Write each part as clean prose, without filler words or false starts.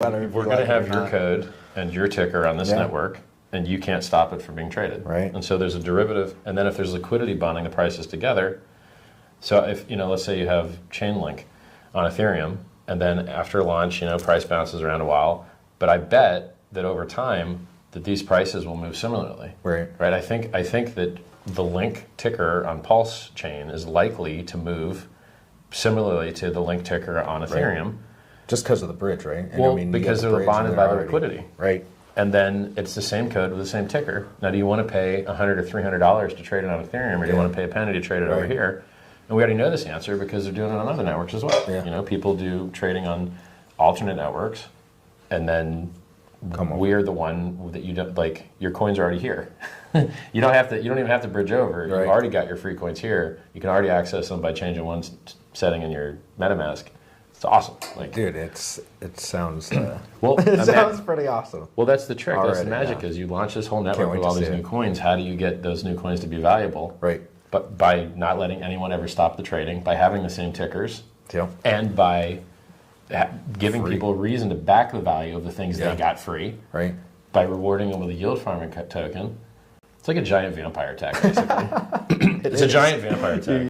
We're going to have your code and your ticker on this network, and you can't stop it from being traded. Right. And so there's a derivative, and then if there's liquidity bonding the prices together, so if, let's say you have Chainlink on Ethereum, and then after launch, price bounces around a while, but I bet that over time that these prices will move similarly. Right. Right. I think that the Link ticker on Pulse chain is likely to move similarly to the Link ticker on Ethereum. Right. Just because of the bridge, right? And well, because they're bonded by the liquidity. Right. And then it's the same code with the same ticker. Now, do you want to pay $100 or $300 to trade it on Ethereum, or do you want to pay a penny to trade it over here? And we already know this answer because they're doing it on other networks as well. Yeah. People do trading on alternate networks, and then we're the one that you don't like. Your coins are already here. You don't even have to bridge over. Right. You've already got your free coins here. You can already access them by changing one setting in your MetaMask. It's awesome. Dude, it sounds well. It sounds pretty awesome. Well, that's the trick. That's the magic. Is you launch this whole network with all these new coins. How do you get those new coins to be valuable? Right. But by not letting anyone ever stop the trading, by having the same tickers, and by giving people a reason to back the value of the things they got free. Right. By rewarding them with a yield farming token. It's like a giant vampire attack, basically. It's a giant vampire attack.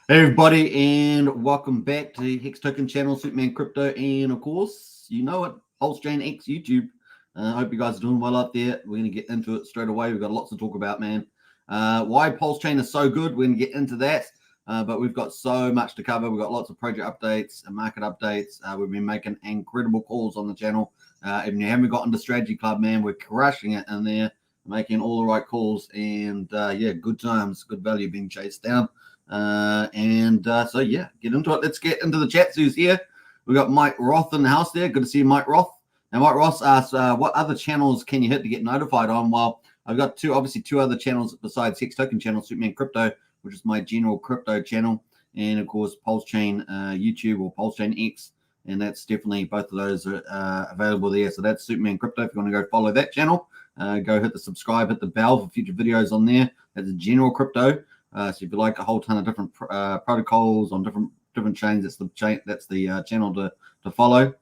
Hey everybody, and welcome back to the Hex Token channel, Superman Crypto, and of course, you know it, PulseChain X YouTube. I hope you guys are doing well out there. We're going to get into it straight away. We've got lots to talk about, man. Why PulseChain is so good, we're going to get into that. But we've got so much to cover. We've got lots of project updates and market updates. We've been making incredible calls on the channel. If you haven't gotten to Strategy Club, man, we're crushing it in there, making all the right calls, and good times, good value being chased down. So get into it. Let's get into the chat. Who's here? We got Mike Roth in the house there. Good to see you, Mike Roth. Now, Mike Roth asks, what other channels can you hit to get notified on? Well, I've got two other channels besides Hex Token channel, Superman Crypto, which is my general crypto channel, and of course PulseChain YouTube or PulseChain X, and that's definitely both of those are available there. So that's Superman Crypto. If you want to go follow that channel, go hit the subscribe, hit the bell for future videos on there. That's general crypto. So if you like a whole ton of different protocols on different chains, that's the channel to follow.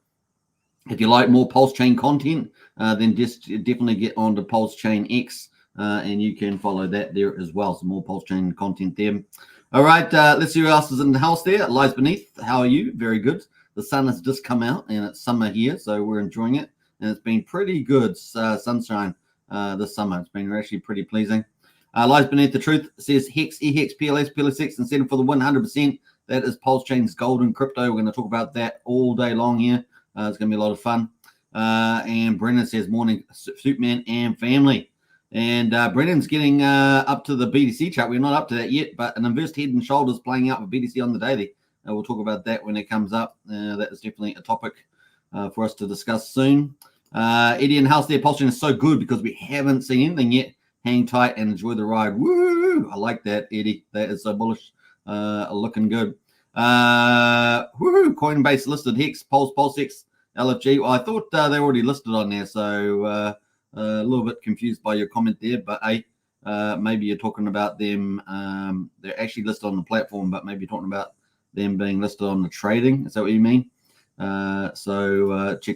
If you like more PulseChain content, then just definitely get on to PulseChain X, and you can follow that there as well. So more PulseChain content there. All right, let's see who else is in the house there. Lies Beneath, how are you? Very good. The sun has just come out, and it's summer here, so we're enjoying it. And it's been pretty good sunshine this summer. It's been actually pretty pleasing. Lies Beneath the Truth says Hex, EHEX, PLS, PLS6, and setting for the 100%. That is PulseChain's golden crypto. We're going to talk about that all day long here. It's going to be a lot of fun. And Brendan says, morning, Superman and family. And Brendan's getting up to the BTC chart. We're not up to that yet, but an inverse head and shoulders playing out with BTC on the daily. We'll talk about that when it comes up. That is definitely a topic for us to discuss soon. Eddie in house there, PulseChain is so good because we haven't seen anything yet. Hang tight and enjoy the ride. Woo! I like that, Eddie. That is so bullish. Looking good. Woohoo! Coinbase listed Hex, PulseX, LFG. Well, I thought they were already listed on there, so a little bit confused by your comment there. But maybe you're talking about them. They're actually listed on the platform, but maybe you're talking about them being listed on the trading. Is that what you mean? Check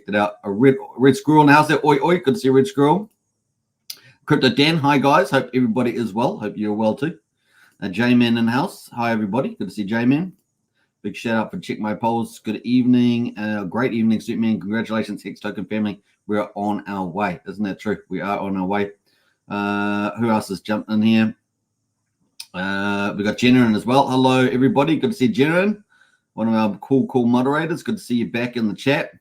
that out. A red squirrel in the house there. Oi, oi. Good to see a red squirrel. Crypto Dan, hi guys. Hope everybody is well. Hope you're well too. J-Man in the house. Hi everybody. Good to see J-Man. Big shout out for Check My Polls. Good evening. Great evening, Superman. Congratulations, Hex Token family. We are on our way. Isn't that true? We are on our way. Who else has jumped in here? We got Jennerin as well. Hello everybody. Good to see Jennerin. One of our cool moderators. Good to see you back in the chat.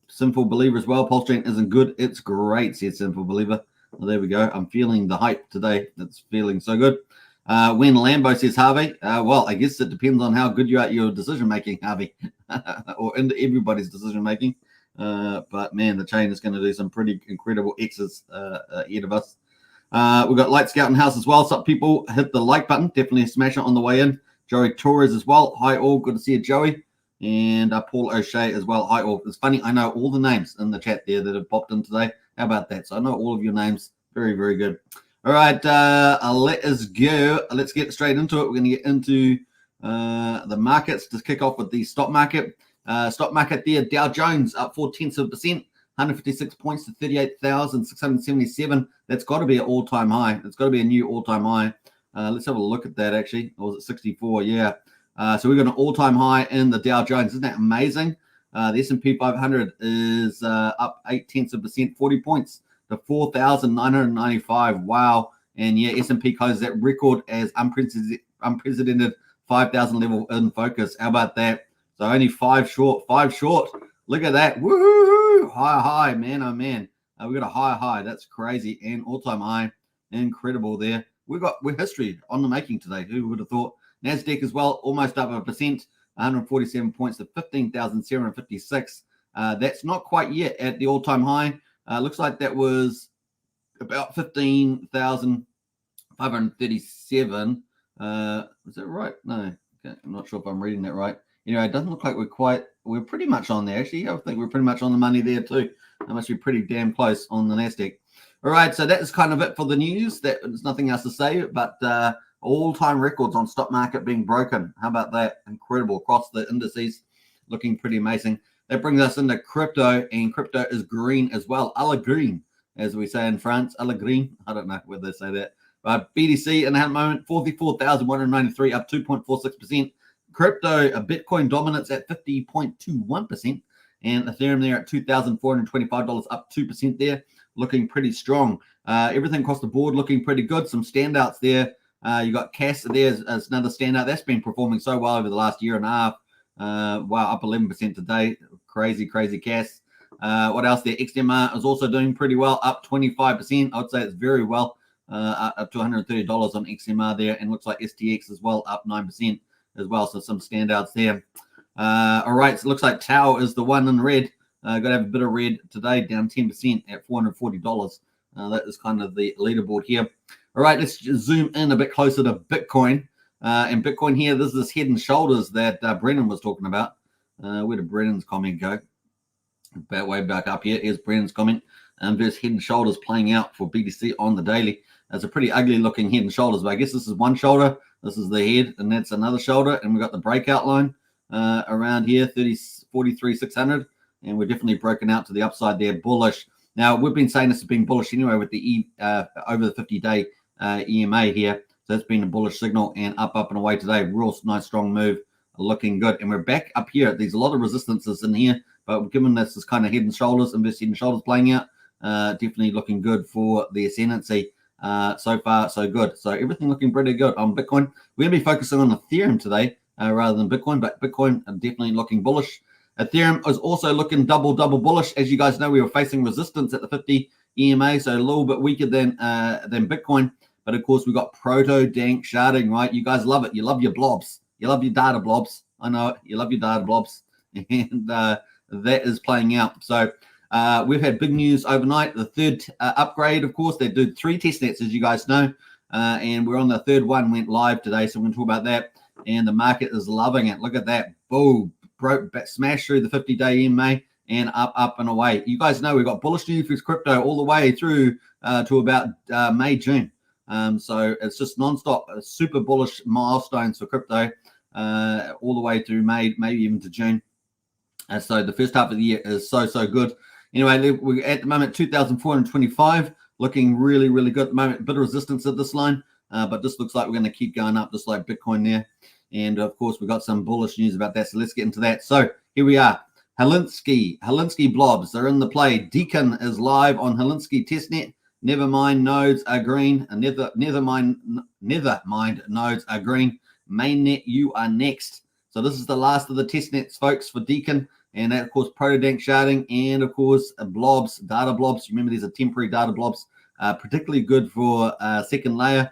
Sinful Believer as well. PulseChain isn't good. It's great, said Sinful Believer. Well, there we go. I'm feeling the hype today. It's feeling so good. When Lambo says, Harvey, well, I guess it depends on how good you are at your decision-making, Harvey, or into everybody's decision-making. But, man, the chain is going to do some pretty incredible X's ahead of us. We've got Light Scout in house as well. So people hit the like button. Definitely smash it on the way in. Joey Torres as well. Hi, all. Good to see you, Joey. and Paul O'Shea as well. Hi all. It's funny, I know all the names in the chat there that have popped in today. How about that? So I know all of your names. Very, very good. All right, let us go. Let's get straight into it. We're going to get into the markets to kick off with the stock market. Stock market there, Dow Jones up 0.4%, 156 points to 38,677. That's got to be an all-time high. It's got to be a new all-time high. Let's have a look at that, actually. Or was it 64? Yeah. So we've got an all-time high in the Dow Jones. Isn't that amazing? The S&P 500 is up 0.8%, 40 points to 4,995. Wow. And yeah, S&P closes that record as unprecedented 5,000 level in focus. How about that? So only 5 short. Look at that. Woohoo! High, man. Oh, man. We got a high. That's crazy. And all-time high. Incredible there. We're history on the making today. Who would have thought? NASDAQ as well, almost up 1%, 147 points to 15,756. That's not quite yet at the all-time high. Looks like that was about 15,537. Is that right? No. Okay. I'm not sure if I'm reading that right. It doesn't look like we're pretty much on there. Actually, I think we're pretty much on the money there too. That must be pretty damn close on the NASDAQ. All right, so that is kind of it for the news. There's nothing else to say, but all-time records on stock market being broken. How about that? Incredible across the indices, looking pretty amazing. That brings us into crypto, and crypto is green as well. A la green, as we say in France. A la green. I don't know whether they say that. But BTC in that moment, 44,193, up 2.46%. Crypto, Bitcoin dominance at 50.21%. And Ethereum there at $2,425, up 2% there. Looking pretty strong. Everything across the board looking pretty good. Some standouts there. You got CAS there as another standout. That's been performing so well over the last year and a half. Wow, up 11% today. Crazy CAS. What else there? XMR is also doing pretty well, up 25%. I would say it's very well, up to $130 on XMR there. And looks like STX as well, up 9% as well. So some standouts there. All right, so it looks like Tau is the one in red. Got to have a bit of red today, down 10% at $440. That is kind of the leaderboard here. All right, let's just zoom in a bit closer to Bitcoin. And Bitcoin here, this is this head and shoulders that Brennan was talking about. Where did Brennan's comment go? Way back up here. Here's Brennan's comment. And there's head and shoulders playing out for BTC on the daily. That's a pretty ugly looking head and shoulders, but I guess this is one shoulder. This is the head, and that's another shoulder. And we've got the breakout line around here, 43,600. And we're definitely broken out to the upside there, bullish. Now, we've been saying this has been bullish anyway with the over the 50-day EMA here. So it's been a bullish signal and up and away today. Real nice, strong move, looking good. And we're back up here. There's a lot of resistances in here, but given this is kind of head and shoulders, and this head and shoulders playing out, definitely looking good for the ascendancy. So far, so good. So everything looking pretty good on Bitcoin. We're going to be focusing on Ethereum today rather than Bitcoin, but Bitcoin definitely looking bullish. Ethereum is also looking double bullish. As you guys know, we were facing resistance at the 50 EMA, so a little bit weaker than Bitcoin. But of course, we got proto dank sharding, right? You guys love it. You love your blobs. You love your data blobs. I know it. You love your data blobs, and that is playing out. So we've had big news overnight. The third upgrade, of course, they do 3 testnets, as you guys know, and we're on the third one. Went live today, so we're going to talk about that. And the market is loving it. Look at that. Boom. Smash through the 50-day EMA and up and away. You guys know we've got bullish news for crypto all the way through to about May, June. So it's just nonstop, super bullish milestones for crypto all the way through May, maybe even to June. So the first half of the year is so good. Anyway, we're at the moment 2,425, looking really good at the moment. A bit of resistance at this line, but this looks like we're going to keep going up, just like Bitcoin there. And of course, we've got some bullish news about that. So let's get into that. So here we are. Helinski blobs are in the play. Deacon is live on Helinski testnet. Nevermind nodes are green. And Nethermind nodes are green. Mainnet, you are next. So this is the last of the testnets, folks, for Deacon. And that, of course, proto-dank sharding. And, of course, blobs, data blobs. Remember, these are temporary data blobs. Particularly good for second layer.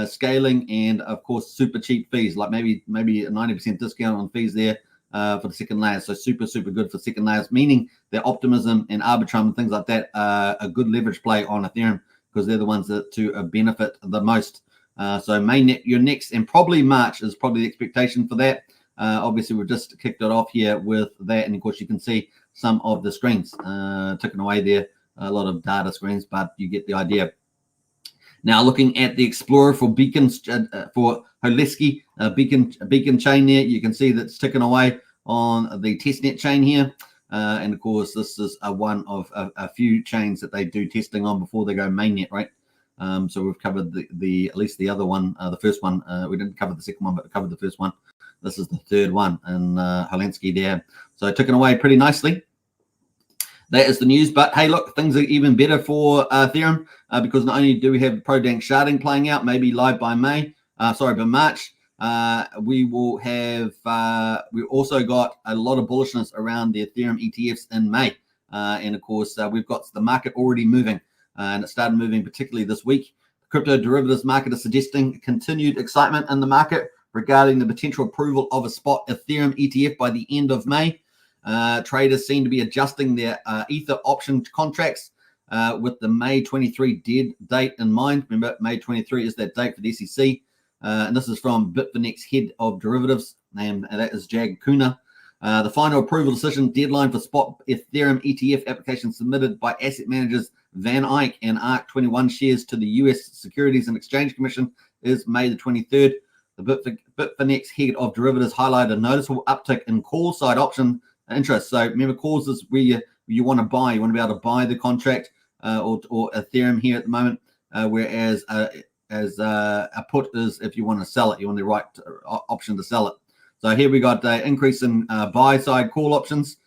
Scaling, and of course super cheap fees, like maybe a 90% discount on fees there for the second layer. So super good for second layers, meaning that Optimism and Arbitrum and things like that are a good leverage play on Ethereum because they're the ones that to benefit the most. So mainnet, you're next, and probably March is probably the expectation for that. Obviously, we've just kicked it off here with that. And of course, you can see some of the screens ticking away there. A lot of data screens, but you get the idea. Now, looking at the Explorer for beacons, for Helinski beacon chain there, you can see that's ticking away on the testnet chain here. And of course, this is one of a few chains that they do testing on before they go mainnet, right? So we've covered the at least the other one, the first one. We didn't cover the second one, but we covered the first one. This is the third one, and Helinski there. So ticking away pretty nicely. That is the news. But hey, look, things are even better for Ethereum because not only do we have pro-dank sharding playing out, maybe live by March. We will have. We also got a lot of bullishness around the Ethereum ETFs in May, and of course we've got the market already moving, and it started moving particularly this week. The crypto derivatives market is suggesting continued excitement in the market regarding the potential approval of a spot Ethereum ETF by the end of May. Traders seem to be adjusting their Ether option contracts with the May 23 dead date in mind. Remember, May 23 is that date for the SEC. And this is from Bitfinex head of derivatives, and that is Jag Kuna. The final approval decision deadline for spot Ethereum ETF application submitted by asset managers Van Eyck and ARC21 shares to the US Securities and Exchange Commission is May the 23rd. The Bitfinex head of derivatives highlighted a noticeable uptick in call side option interest. So remember, calls is where you want to buy. You want to be able to buy the contract or Ethereum here at the moment, whereas as a put is if you want to sell it, you want the right option to sell it. So here we got an increase in buy side call options,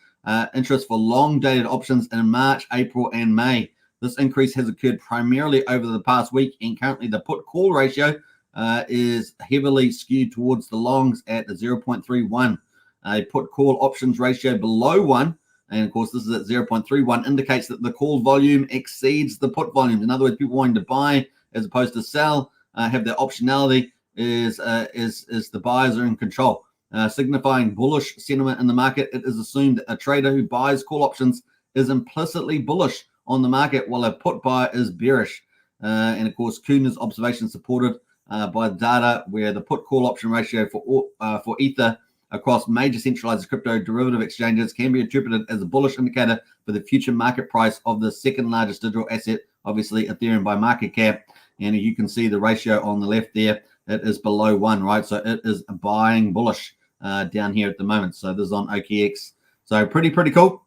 interest for long dated options in March, April, and May. This increase has occurred primarily over the past week, and currently the put call ratio is heavily skewed towards the longs at 0.31. A put call options ratio below 1, and of course this is at 0.31, indicates that the call volume exceeds the put volume. In other words, people wanting to buy as opposed to sell have their optionality is the buyers are in control, signifying bullish sentiment in the market. It is assumed that a trader who buys call options is implicitly bullish on the market, while a put buyer is bearish. And of course, Kuhner's observation supported by the data where the put call option ratio for Ether across major centralized crypto derivative exchanges can be interpreted as a bullish indicator for the future market price of the second largest digital asset, obviously Ethereum by market cap. And you can see the ratio on the left there, it is below 1, right? So it is buying bullish down here at the moment. So this is on OKX. So pretty cool.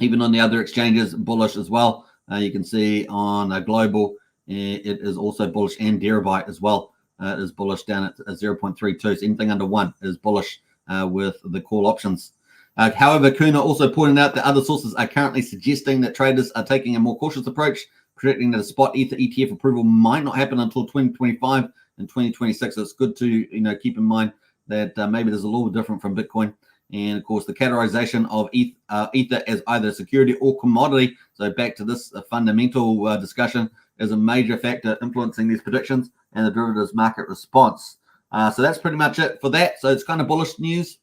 Even on the other exchanges, bullish as well. You can see on global, it is also bullish, and Deribyte as well is bullish down at 0.32. So anything under 1 is bullish with the call options. However, Kuhner also pointed out that other sources are currently suggesting that traders are taking a more cautious approach, predicting that a spot Ether ETF approval might not happen until 2025 and 2026. So it's good to keep in mind that maybe there's a little bit different from Bitcoin. And of course, the categorization of Ether as either a security or commodity, so back to this fundamental discussion, is a major factor influencing these predictions and the derivatives market response. So that's pretty much it for that. So it's kind of bullish news.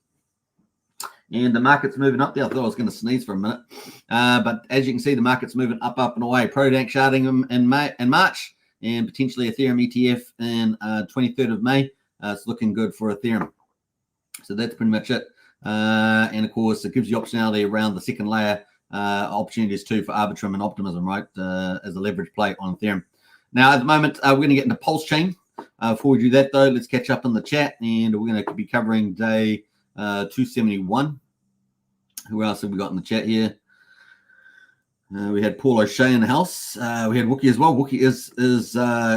And the market's moving up there. I thought I was going to sneeze for a minute. But as you can see, the market's moving up and away. Pro-dank sharding in March, and potentially Ethereum ETF in 23rd of May. It's looking good for Ethereum. So that's pretty much it. And of course, it gives you optionality around the second layer opportunities too for Arbitrum and Optimism, right? As a leverage play on Ethereum. Now, at the moment, we're going to get into PulseChain. Before we do that, though, let's catch up in the chat, and we're going to be covering day 271. Who else have we got in the chat here? We had Paul O'Shea in the house. We had Wookie as well. Wookie is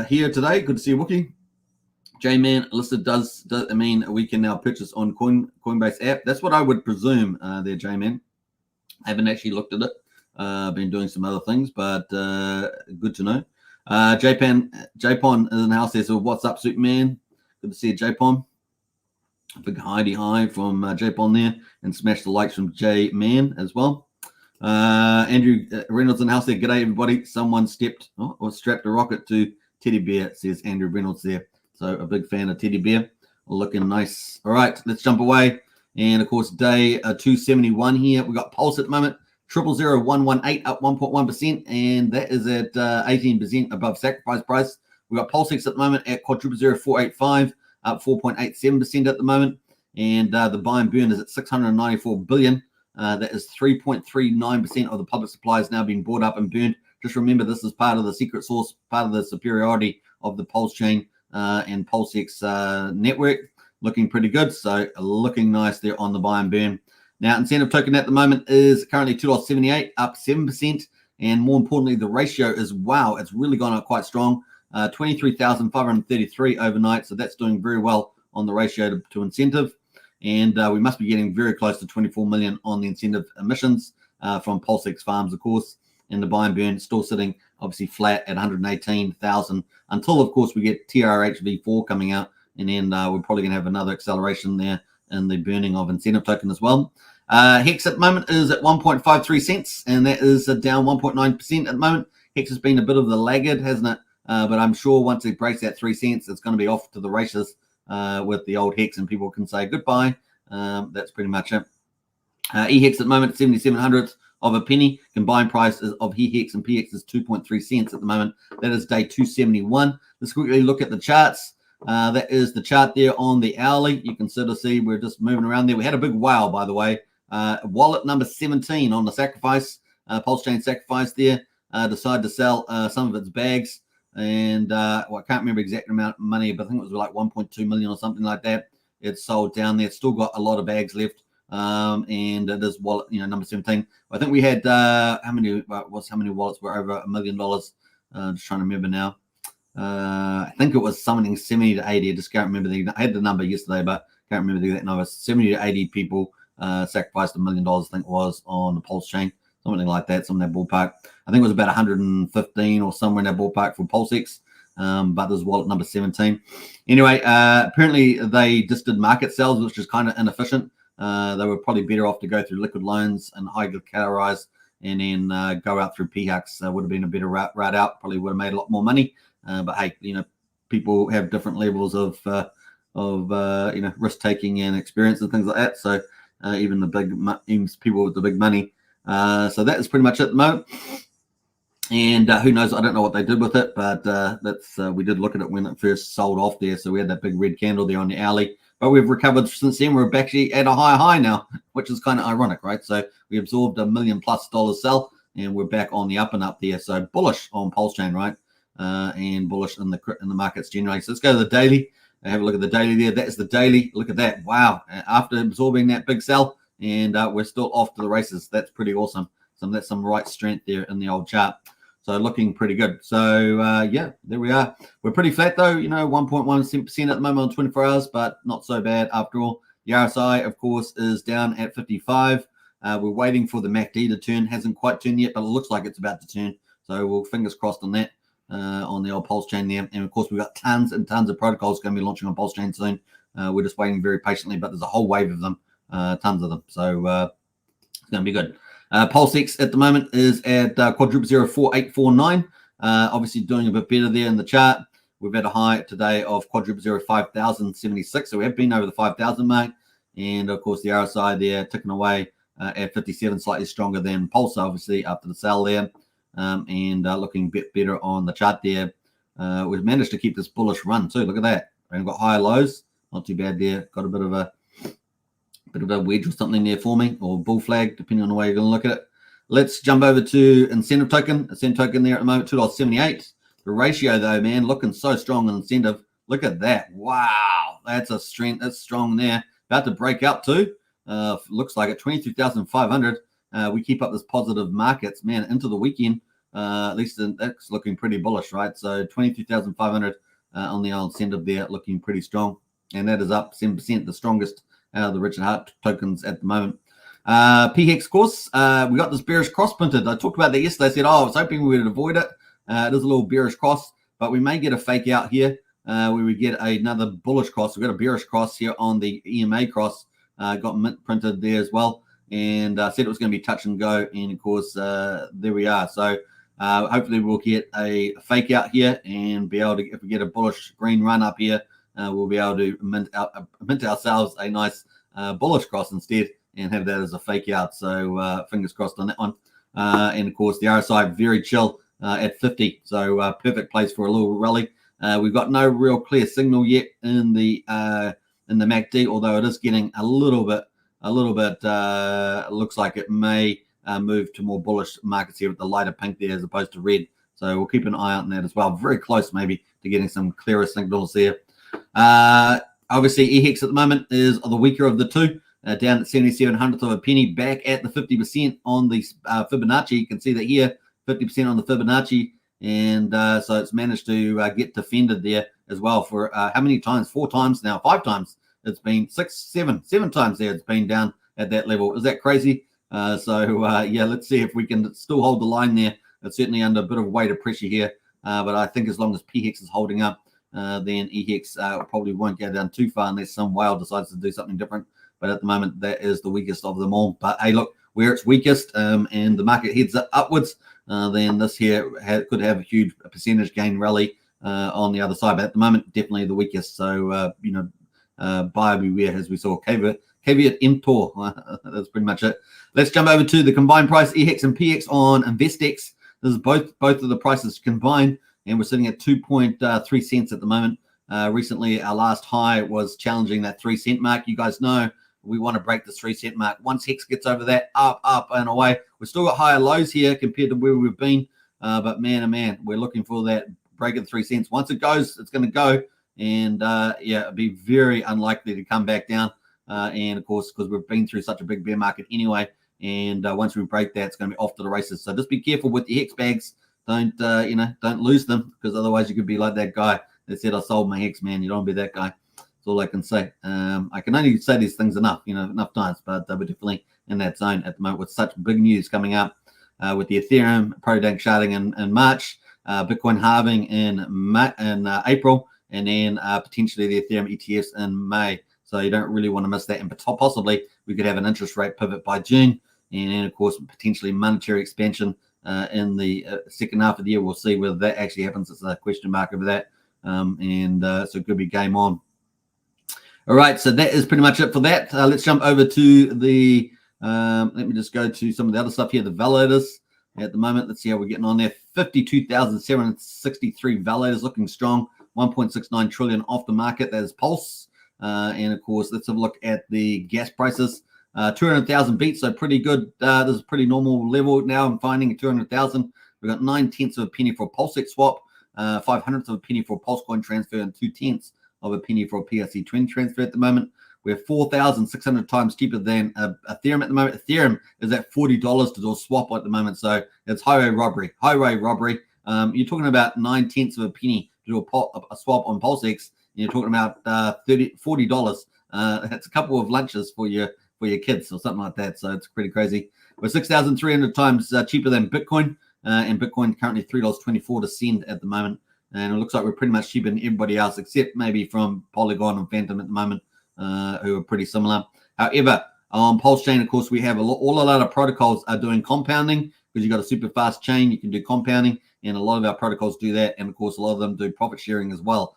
here today. Good to see you, Wookie. J-Man listed does I mean we can now purchase on Coinbase app? That's what I would presume there, J-Man. I haven't actually looked at it. Been doing some other things, but good to know. J-Pon is in the house there. So what's up, Superman? Good to see you, J-Pon. Big hi from J-Pon there, and smash the likes from J-Man as well. Andrew Reynolds in the house there. G'day, everybody. Someone strapped a rocket to Teddy Bear, says Andrew Reynolds there. So a big fan of Teddy Bear. Looking nice. All right, let's jump away. And of course, day 271 here. We got Pulse at the moment. 000118 up 1.1%, and that is at 18% above sacrifice price. We got PulseX at the moment at 000485 up 4.87% at the moment. and the buy and burn is at 694 billion. That is 3.39% of the public supply is now being bought up and burned. Just remember, this is part of the secret sauce, part of the superiority of the Pulse chain and PulseX network. Looking pretty good. So looking nice there on the buy and burn. Now, incentive token at the moment is currently $2.78, up 7%. And more importantly, the ratio is, wow, it's really gone up quite strong. 23,533 overnight. So that's doing very well on the ratio to incentive. And we must be getting very close to 24 million on the incentive emissions from PulseX farms, of course. And the buy and burn still sitting obviously flat at 118,000 until, of course, we get TRHV4 coming out. And then we're probably going to have another acceleration there in the burning of incentive token as well. Hex at the moment is at 1.53 cents, and that is down 1.9% at the moment. Hex has been a bit of the laggard, hasn't it? But I'm sure once it breaks that 3 cents, it's going to be off to the races with the old Hex, and people can say goodbye. That's pretty much it. EHEX at the moment, 77 of a penny. Combined price of EHEX and PX is 2.3 cents at the moment. That is day 271. Let's quickly look at the charts. That is the chart there on the hourly. You can sort of see we're just moving around there. We had a big wow, by the way. Wallet number 17 on the Sacrifice, Pulse Chain Sacrifice there, decided to sell some of its bags. And well, I can't remember exact amount of money, but I think it was like 1.2 million or something like that. It's sold down there. It's still got a lot of bags left. And it is wallet, number 17. I think we had how many wallets were over $1 million? Just trying to remember now. I think it was something 70 to 80. I just can't remember. I had the number yesterday, but can't remember the exact number. 70 to 80 people sacrificed $1 million, I think it was, on the Pulse chain, something like that, something in that ballpark. I think it was about 115 or somewhere in that ballpark for PulseX. But there's wallet number 17. Anyway, apparently they just did market sales, which is kind of inefficient. They were probably better off to go through liquid loans and high categorize and then go out through PHUX. Would have been a better route out. Probably would have made a lot more money. But hey, people have different levels of risk taking and experience and things like that. So even the people with the big money. So that is pretty much at the moment. And who knows? I don't know what they did with it, but that's we did look at it when it first sold off there. So we had that big red candle there on the alley. But we've recovered since then. We're actually at a high now, which is kind of ironic, right? So we absorbed $1 million+ sell, and we're back on the up and up there. So bullish on Pulse Chain, right? And bullish in the markets generally. So let's go to the daily. Have a look at the daily there. That's the daily. Look at that. Wow. After absorbing that big sell, and we're still off to the races. That's pretty awesome. So that's some right strength there in the old chart. So looking pretty good. So yeah, there we are. We're pretty flat though, 1.1% at the moment on 24 hours, but not so bad after all. The RSI, of course, is down at 55. We're waiting for the MACD to turn. Hasn't quite turned yet, but it looks like it's about to turn. So we'll fingers crossed on that, on the old Pulse chain there. And of course, we've got tons and tons of protocols going to be launching on Pulse chain soon. We're just waiting very patiently, but there's a whole wave of them, tons of them. So it's going to be good. PulseX at the moment is at quadruple 04849. Obviously doing a bit better there in the chart. We've had a high today of quadruple 5076. So we have been over the 5,000 mark. And of course, the RSI there ticking away at 57, slightly stronger than Pulse, obviously, after the sell there. And looking a bit better on the chart there. We've managed to keep this bullish run too. Look at that. We've got higher lows. Not too bad there. Got a bit of a wedge or something there for me, or bull flag, depending on the way you're going to look at it. Let's jump over to incentive token. Incentive token there at the moment, $2.78. The ratio though, man, looking so strong on incentive. Look at that. Wow. That's a strength. That's strong there. About to break out too. Looks like at 23,500. We keep up this positive markets, man, into the weekend. At least that's looking pretty bullish, right? So 23,500 on the old incentive there, looking pretty strong. And that is up 7%, the strongest out of the Richard Hart tokens at the moment. PHEX course, we got this bearish cross printed. I talked about that yesterday. I said, I was hoping we would avoid it. It is a little bearish cross, but we may get a fake out here where we get another bullish cross. We've got a bearish cross here on the EMA cross. Got mint printed there as well. And said it was going to be touch and go. And of course, there we are. So hopefully we'll get a fake out here and be able to, if we get a bullish green run up here, we'll be able to mint ourselves a nice bullish cross instead and have that as a fake out. So fingers crossed on that one. And of course, the RSI very chill at 50. So perfect place for a little rally. We've got no real clear signal yet in the in the MACD, although it is getting a little bit looks like it may move to more bullish markets here with the lighter pink there as opposed to red. So we'll keep an eye out on that as well. Very close maybe to getting some clearer signals there. Obviously, EHEX at the moment is the weaker of the two, down at 77/100 of a penny, back at the 50% on the Fibonacci. You can see that here, 50% on the Fibonacci. And so it's managed to get defended there as well for how many times? 4 times now, 5 times. It's been 7 times there. It's been down at that level. Is that crazy? Yeah, let's see if we can still hold the line there. It's certainly under a bit of weight of pressure here. But I think as long as PHEX is holding up, then EHEX probably won't go down too far unless some whale decides to do something different. But at the moment, that is the weakest of them all. But hey, look, where it's weakest and the market heads upwards, then this here could have a huge percentage gain rally on the other side. But at the moment, definitely the weakest. So, buyer beware, as we saw. Caveat emptor. That's pretty much it. Let's jump over to the combined price, EHEX and PX on InvestX. This is both of the prices combined, and we're sitting at 2.3 cents at the moment. Recently, our last high was challenging that 3 cent mark. You guys know we want to break the 3 cent mark. Once Hex gets over that, up and away. We've still got higher lows here compared to where we've been, but man, oh man, we're looking for that break of 3 cents. Once it goes, it's going to go, and yeah, it'd be very unlikely to come back down. And of course, because we've been through such a big bear market anyway, and once we break that, it's going to be off to the races. So just be careful with your Hex bags. Don't lose them, because otherwise you could be like that guy that said, "I sold my Hex, man." You don't want to be that guy. That's all I can say. I can only say these things enough times, but we're definitely in that zone at the moment with such big news coming up with the Ethereum pro-dank sharding in March, Bitcoin halving in April, and then potentially the Ethereum ETFs in May. So you don't really want to miss that. And possibly we could have an interest rate pivot by June, and then of course potentially monetary expansion in the second half of the year. We'll see whether that actually happens. It's a question mark over that, so it could be game on. All right, so that is pretty much it for that. Let's jump over to the, let me just go to some of the other stuff here, the validators at the moment. Let's see how we're getting on there. 52,763 validators, looking strong. 1.69 trillion off the market. That is Pulse. And of course, let's have a look at the gas prices. 200,000 beats, so pretty good. This is a pretty normal level now. I'm finding 200,000. We've got 9/10 of a penny for a PulseX swap, 5/100 of a penny for a Pulsecoin transfer, and 2/10 of a penny for a PRC20 transfer at the moment. We're 4,600 times cheaper than Ethereum at the moment. Ethereum is at $40 to do a swap at the moment, so it's highway robbery. You're talking about 9/10 of a penny to do a swap on PulseX. And you're talking about $40. That's a couple of lunches for your kids or something like that. So it's pretty crazy. We're 6,300 times cheaper than Bitcoin, and Bitcoin currently $3.24 to send at the moment. And it looks like we're pretty much cheaper than everybody else, except maybe from Polygon and Phantom at the moment, who are pretty similar. However, on Pulse Chain, of course, we have a lot of protocols are doing compounding, because you've got a super fast chain. You can do compounding, and a lot of our protocols do that. And of course, a lot of them do profit sharing as well,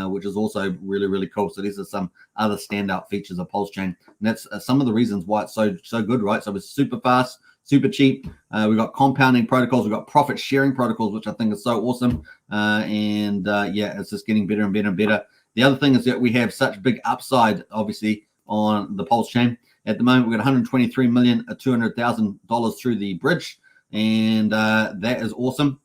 which is also really, really cool. So these are some other standout features of Pulse Chain. And that's some of the reasons why it's so good, right? So it's super fast, super cheap. We've got compounding protocols. We've got profit sharing protocols, which I think is so awesome. Yeah, it's just getting better and better and better. The other thing is that we have such big upside, obviously, on the Pulse Chain. At the moment, we've got $123,200,000 through the bridge, and that is awesome.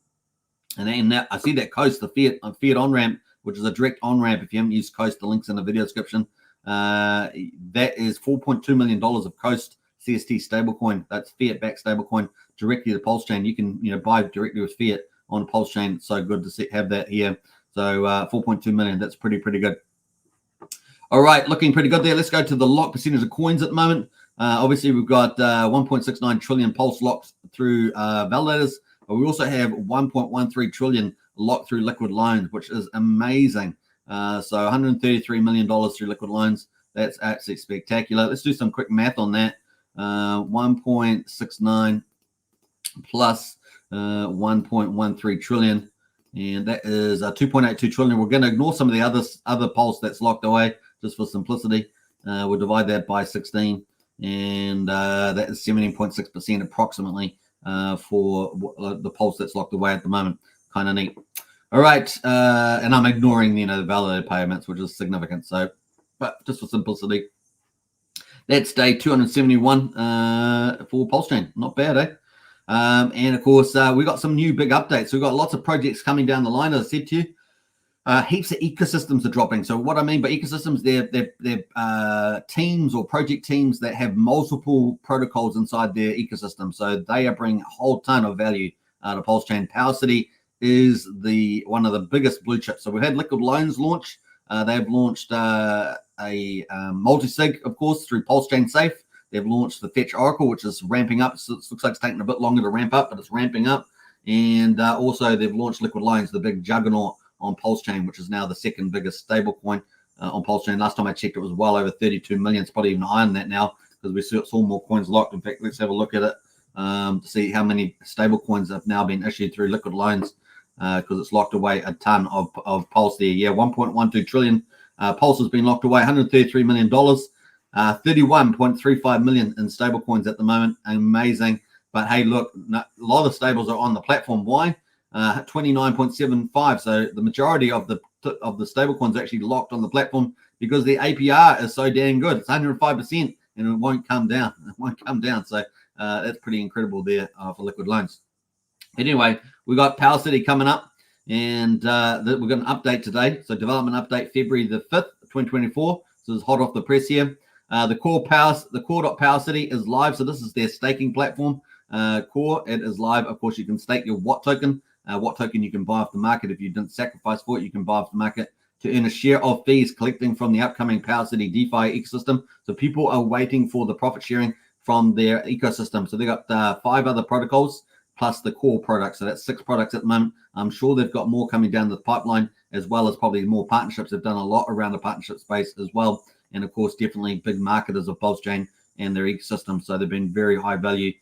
And that, I see that Coast, the Fiat on-ramp, which is a direct on-ramp. If you haven't used Coast, the link's in the video description. That is $4.2 million of Coast CST stablecoin. That's fiat-backed stablecoin directly to the Pulse Chain. You can buy directly with fiat on the Pulse Chain. It's so good to have that here. So 4.2 million. That's pretty good. All right, looking pretty good there. Let's go to the lock percentage of coins at the moment. Obviously, we've got 1.69 trillion Pulse locked through validators, but we also have 1.13 trillion locked through liquid loans, which is amazing. So $133 million through liquid loans. That's absolutely spectacular. Let's do some quick math on that. 1.69 plus 1.13 trillion, and that is 2.82 trillion. We're going to ignore some of the other Pulse that's locked away just for simplicity. We'll divide that by 16, and that is 17.6% approximately for the Pulse that's locked away at the moment. Kind of neat. All right, and I'm ignoring the validated payments, which is significant. So but just for simplicity, that's day 271 for PulseChain. Not bad, eh? And of course, we got some new big updates. We've got lots of projects coming down the line, as I said to you. Heaps of ecosystems are dropping. So what I mean by ecosystems, they're teams or project teams that have multiple protocols inside their ecosystem. So they are bringing a whole ton of value to PulseChain. PowerCity is one of the biggest blue chips. So we've had Liquid Loans launch. They've launched a multi-sig, of course, through PulseChain Safe. They've launched the Fetch Oracle, which is ramping up. So it looks like it's taking a bit longer to ramp up, but it's ramping up. And also they've launched Liquid Loans, the big juggernaut on PulseChain, which is now the second biggest stablecoin on PulseChain. Last time I checked, it was well over 32 million. It's probably even higher than that now because we saw more coins locked. In fact, let's have a look at it to see how many stablecoins have now been issued through Liquid Loans because it's locked away a ton of Pulse there. Yeah, 1.12 trillion. Pulse has been locked away, $133 million, 31.35 million in stablecoins at the moment. Amazing. But hey, look, a lot of stables are on the platform. Why? 29.75. So the majority of the stablecoins are actually locked on the platform because the APR is so dang good. It's 105% and it won't come down. It won't come down. So that's pretty incredible there for Liquid Loans. Anyway, we got PowerCity coming up, and we're going to update today. So development update February the 5th, 2024. So it's hot off the press here. The core.PowerCity is live. So this is their staking platform. Core, it is live. Of course, you can stake your Watt token. What token you can buy off the market. If you didn't sacrifice for it, you can buy off the market to earn a share of fees collecting from the upcoming PowerCity DeFi ecosystem. So people are waiting for the profit sharing from their ecosystem. So they got 5 other protocols plus the core product. So that's 6 products at the moment. I'm sure they've got more coming down the pipeline, as well as probably more partnerships. They've done a lot around the partnership space as well. And of course, definitely big marketers of PulseChain and their ecosystem. So they've been very high value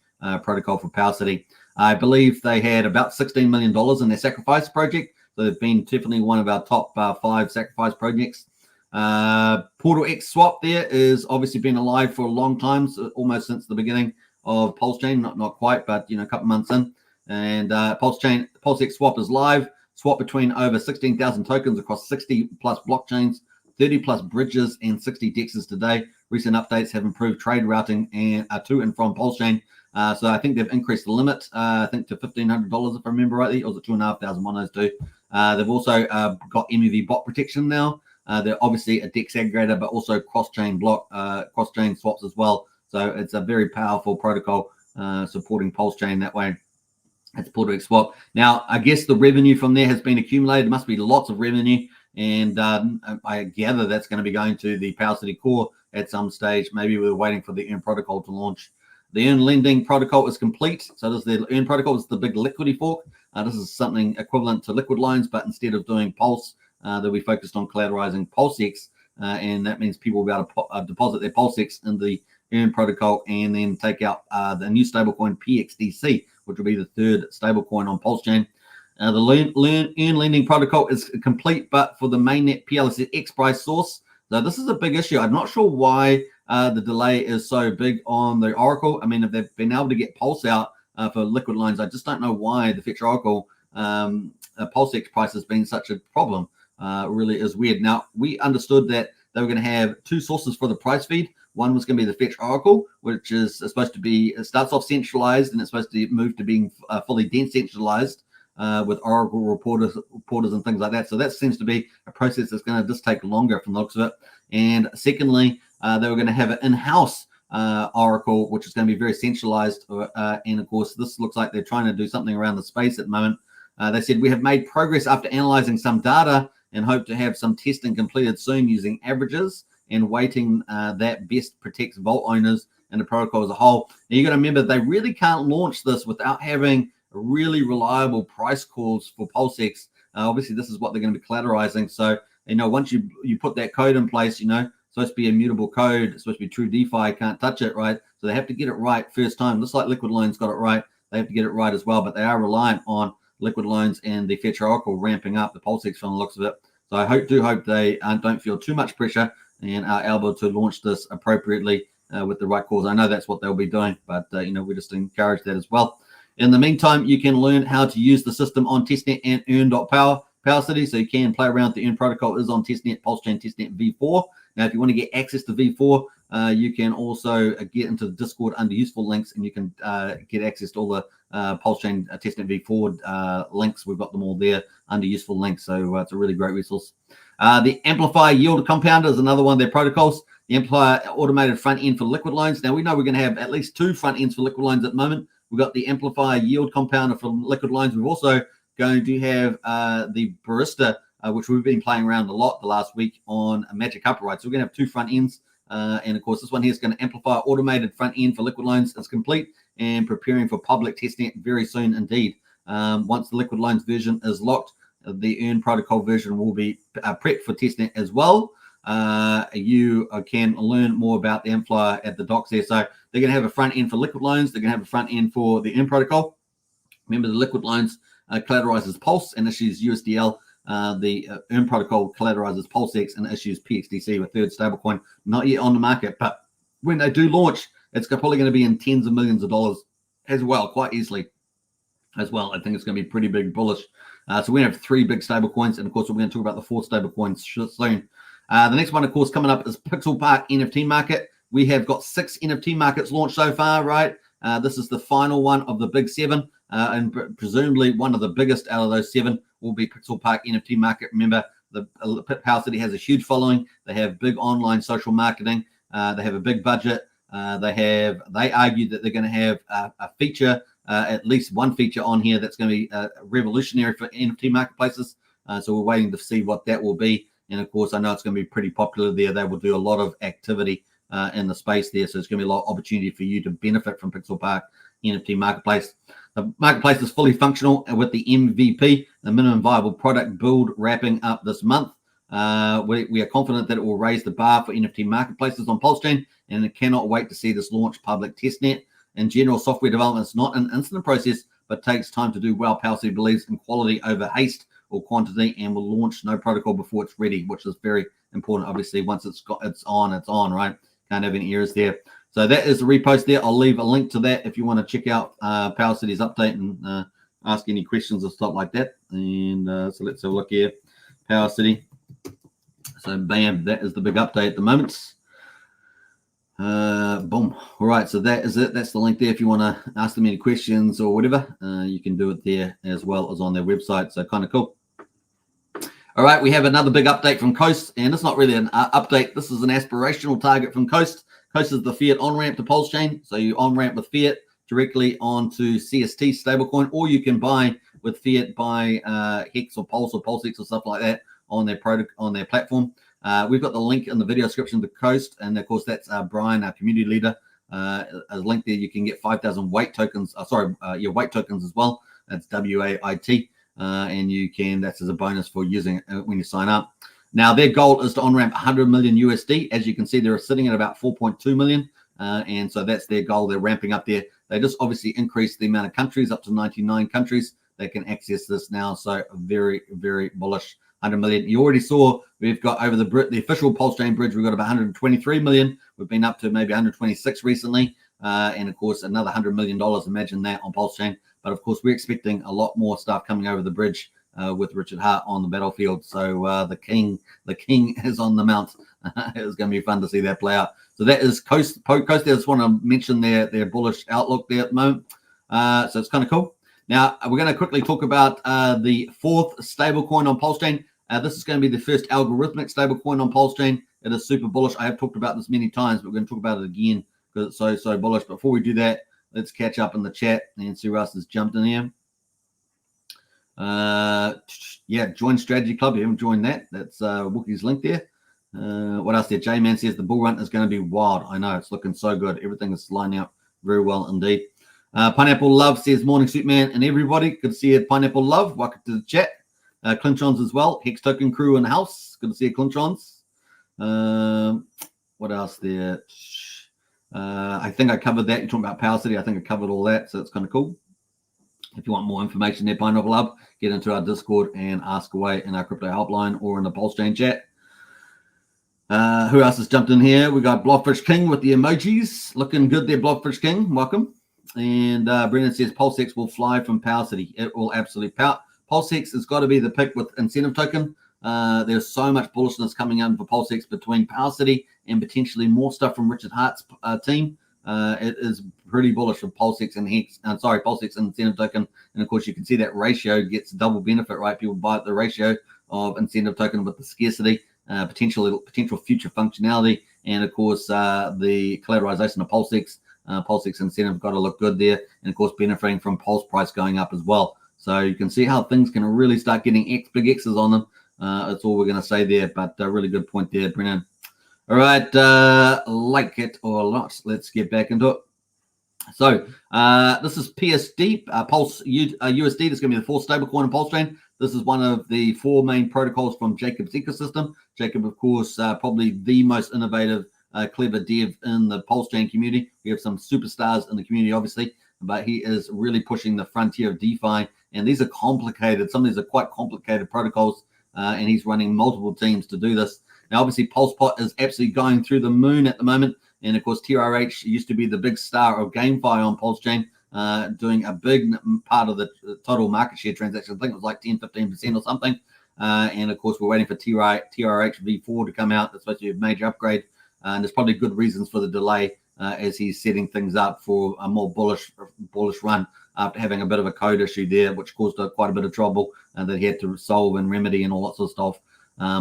protocol for PowerCity. I believe they had about $16 million in their sacrifice project. So they've been definitely one of our top 5 sacrifice projects. Portal X Swap there is obviously been alive for a long time, so almost since the beginning of PulseChain, not quite, but a couple months in. And Pulse X Swap is live. Swap between over 16,000 tokens across 60 plus blockchains, 30 plus bridges, and 60 dexes today. Recent updates have improved trade routing and to and from PulseChain. So I think they've increased the limit, I think to $1,500 if I remember rightly, or was it 2,500, one of those two. They've also got MEV bot protection now. They're obviously a DEX aggregator, but also cross-chain swaps as well. So it's a very powerful protocol supporting PulseChain that way. It's Portal X Swap. Now, I guess the revenue from there has been accumulated. There must be lots of revenue. And I gather that's going to be going to the PowerCity core at some stage. Maybe we're waiting for the Earn protocol to launch. The Earn lending protocol is complete. So this is the Earn protocol. This is the big liquidity fork. This is something equivalent to Liquid Loans, but instead of doing Pulse, they'll be focused on collateralizing PulseX. And that means people will be able to deposit their PulseX in the Earn protocol and then take out the new stablecoin PXDC, which will be the 3rd stablecoin on PulseChain. The Earn lending protocol is complete, but for the mainnet PLSX price source. So this is a big issue. I'm not sure why the delay is so big on the Oracle. I mean, if they've been able to get Pulse out for Liquid Loans, I just don't know why the Fetch Oracle PulseX price has been such a problem. Really is weird. Now, we understood that they were going to have 2 sources for the price feed. One was going to be the Fetch Oracle, which is supposed to be, it starts off centralized and it's supposed to move to being fully decentralized with Oracle reporters and things like that. So that seems to be a process that's going to just take longer from the looks of it. And secondly, they were going to have an in-house Oracle, which is going to be very centralized. And of course, this looks like they're trying to do something around the space at the moment. They said, we have made progress after analyzing some data and hope to have some testing completed soon using averages and weighting that best protects vault owners and the protocol as a whole. Now, you got to remember, they really can't launch this without having really reliable price calls for PulseX. Obviously, this is what they're going to be collateralizing. So, once you put that code in place, it's supposed to be immutable code. It's supposed to be true DeFi. Can't touch it, right? So they have to get it right first time. Just like Liquid Loans got it right, they have to get it right as well. But they are reliant on Liquid Loans and the Fetch Oracle ramping up the PulseX from the looks of it. So I hope they don't feel too much pressure and are able to launch this appropriately with the right calls. I know that's what they'll be doing, but we just encourage that as well. In the meantime, you can learn how to use the system on testnet and earn.PowerCity. So you can play around with the Earn protocol is on testnet, PulseChain testnet v4. Now, if you want to get access to V4, you can also get into the Discord under useful links, and you can get access to all the PulseChain testnet V4 links. We've got them all there under useful links, so it's a really great resource. The Amplify Yield Compounder is another one of their protocols. The Amplify automated front end for liquid loans. Now, we know we're going to have at least 2 front ends for liquid loans at the moment. We've got the Amplify Yield Compounder for liquid loans. We've also going to have the Barista, which we've been playing around a lot the last week on Magic Upright. So we're going to have 2 front ends. And of course, this one here is going to amplify automated front end for liquid loans. It's complete and preparing for public testnet very soon indeed. Once the liquid loans version is locked, the Earn protocol version will be prepped for testnet as well. You can learn more about the Amplify at the docs there. So they're going to have a front end for liquid loans. They're going to have a front end for the Earn protocol. Remember, the liquid loans collateralizes Pulse and issues USDL. The Earn protocol collateralizes PulseX and issues PXDC, a third stablecoin, not yet on the market. But when they do launch, it's probably going to be in tens of millions of dollars as well, quite easily as well. I think it's going to be pretty big bullish. So we have 3 big stablecoins, and of course, we're going to talk about the 4th stablecoin soon. The next one, of course, coming up is Pixel Park NFT market. We have got 6 NFT markets launched so far, right? This is the final one of the big 7, and presumably one of the biggest out of those 7 will be Pixel Park NFT market. Remember, the Power City has a huge following. They have big online social marketing. They have a big budget. They argue that they're going to have a feature, at least one feature on here that's going to be revolutionary for NFT marketplaces. So we're waiting to see what that will be. And of course, I know it's going to be pretty popular there. They will do a lot of activity in the space there. So it's going to be a lot of opportunity for you to benefit from Pixel Park NFT marketplace. The marketplace is fully functional with the MVP, the minimum viable product build, wrapping up this month. We are confident that it will raise the bar for NFT marketplaces on PulseChain, and it cannot wait to see this launch public testnet. In general, software development is not an instant process, but takes time to do well. Power City believes in quality over haste or quantity, and will launch no protocol before it's ready, which is very important. Obviously, once it's on, right? Can't have any errors there. So that is the repost there. I'll leave a link to that if you want to check out Power City's update and ask any questions or stuff like that. And so let's have a look here. Power City. So bam, that is the big update at the moment. Boom. All right, so that is it. That's the link there. If you want to ask them any questions or whatever, you can do it there as well as on their website. So kind of cool. All right, we have another big update from Coast, and it's not really an update. This is an aspirational target from Coast. Coast is the fiat on-ramp to PulseChain. So you on-ramp with fiat directly onto CST stablecoin, or you can buy with fiat by Hex or Pulse or PulseX or stuff like that on their platform. We've got the link in the video description to Coast, and of course that's Brian, our community leader. A link there. You can get 5,000 weight tokens. Weight tokens as well. That's WAIT, and you can. That's as a bonus for using it when you sign up. Now their goal is to on-ramp 100 million USD. As you can see, they're sitting at about 4.2 million, and so that's their goal. They're ramping up there. They just obviously increased the amount of countries up to 99 countries that can access this now. So very, very bullish. 100 million. You already saw we've got over the official PulseChain bridge, we've got about 123 million. We've been up to maybe 126 recently. And of course, another $100 million. Imagine that on PulseChain. But of course, we're expecting a lot more stuff coming over the bridge with Richard Hart on the battlefield. So the king is on the mount. It's going to be fun to see that play out. So that is Coast. I just want to mention their bullish outlook there at the moment. So it's kind of cool. Now, we're going to quickly talk about the 4th stablecoin on PulseChain. This is going to be the first algorithmic stablecoin on PulseChain. It is super bullish. I have talked about this many times, but we're going to talk about it again because it's so bullish. Before we do that, let's catch up in the chat and see who else has jumped in here. Join Strategy Club. You haven't joined that. That's Wookie's link there. What else there? J-Man says the bull run is going to be wild. I know. It's looking so good. Everything is lining up very well indeed. Pineapple Love says, morning, Suitman and everybody. Good to see you, Pineapple Love. Welcome to the chat. Clinchons as well. Hex Token crew in the house. Good to see you, Clinchons. What else there? I think I covered that. You're talking about Power City. I think I covered all that, so it's kind of cool. If you want more information there, Pineapple Love, get into our Discord and ask away in our crypto helpline or in the PulseChain chat. Who else has jumped in here? We got Blobfish King with the emojis. Looking good there, Blobfish King. Welcome. And Brendan says PulseX will fly from Power City. It will absolutely power. PulseX has got to be the pick with incentive token. There's so much bullishness coming in for PulseX between Power City and potentially more stuff from Richard Hart's team. It is pretty bullish for PulseX and Hex. PulseX and Incentive Token. And of course, you can see that ratio gets double benefit, right? People buy the ratio of Incentive Token with the scarcity, potential future functionality, and of course the collateralization of PulseX. PulseX Incentive got to look good there, and of course benefiting from Pulse price going up as well. So you can see how things can really start getting big X's on them. That's all we're going to say there, but a really good point there, Brennan. All right, like it or not, let's get back into it. So this is PUSD, Pulse USD. This is going to be the fourth stablecoin in PulseChain. This is one of the four main protocols from Jacob's ecosystem. Jacob, of course, probably the most innovative, clever dev in the PulseChain community. We have some superstars in the community, obviously, but he is really pushing the frontier of DeFi. And these are complicated. Some of these are quite complicated protocols, and he's running multiple teams to do this. Now, obviously, PulsePot is absolutely going through the moon at the moment. And, of course, TRH used to be the big star of GameFi on PulseChain, doing a big part of the total market share transaction. I think it was like 10, 15% or something. And, of course, we're waiting for TRH V4 to come out. That's supposed to be a major upgrade. And there's probably good reasons for the delay as he's setting things up for a more bullish run after having a bit of a code issue there, which caused quite a bit of trouble that he had to solve and remedy and all that sort of stuff.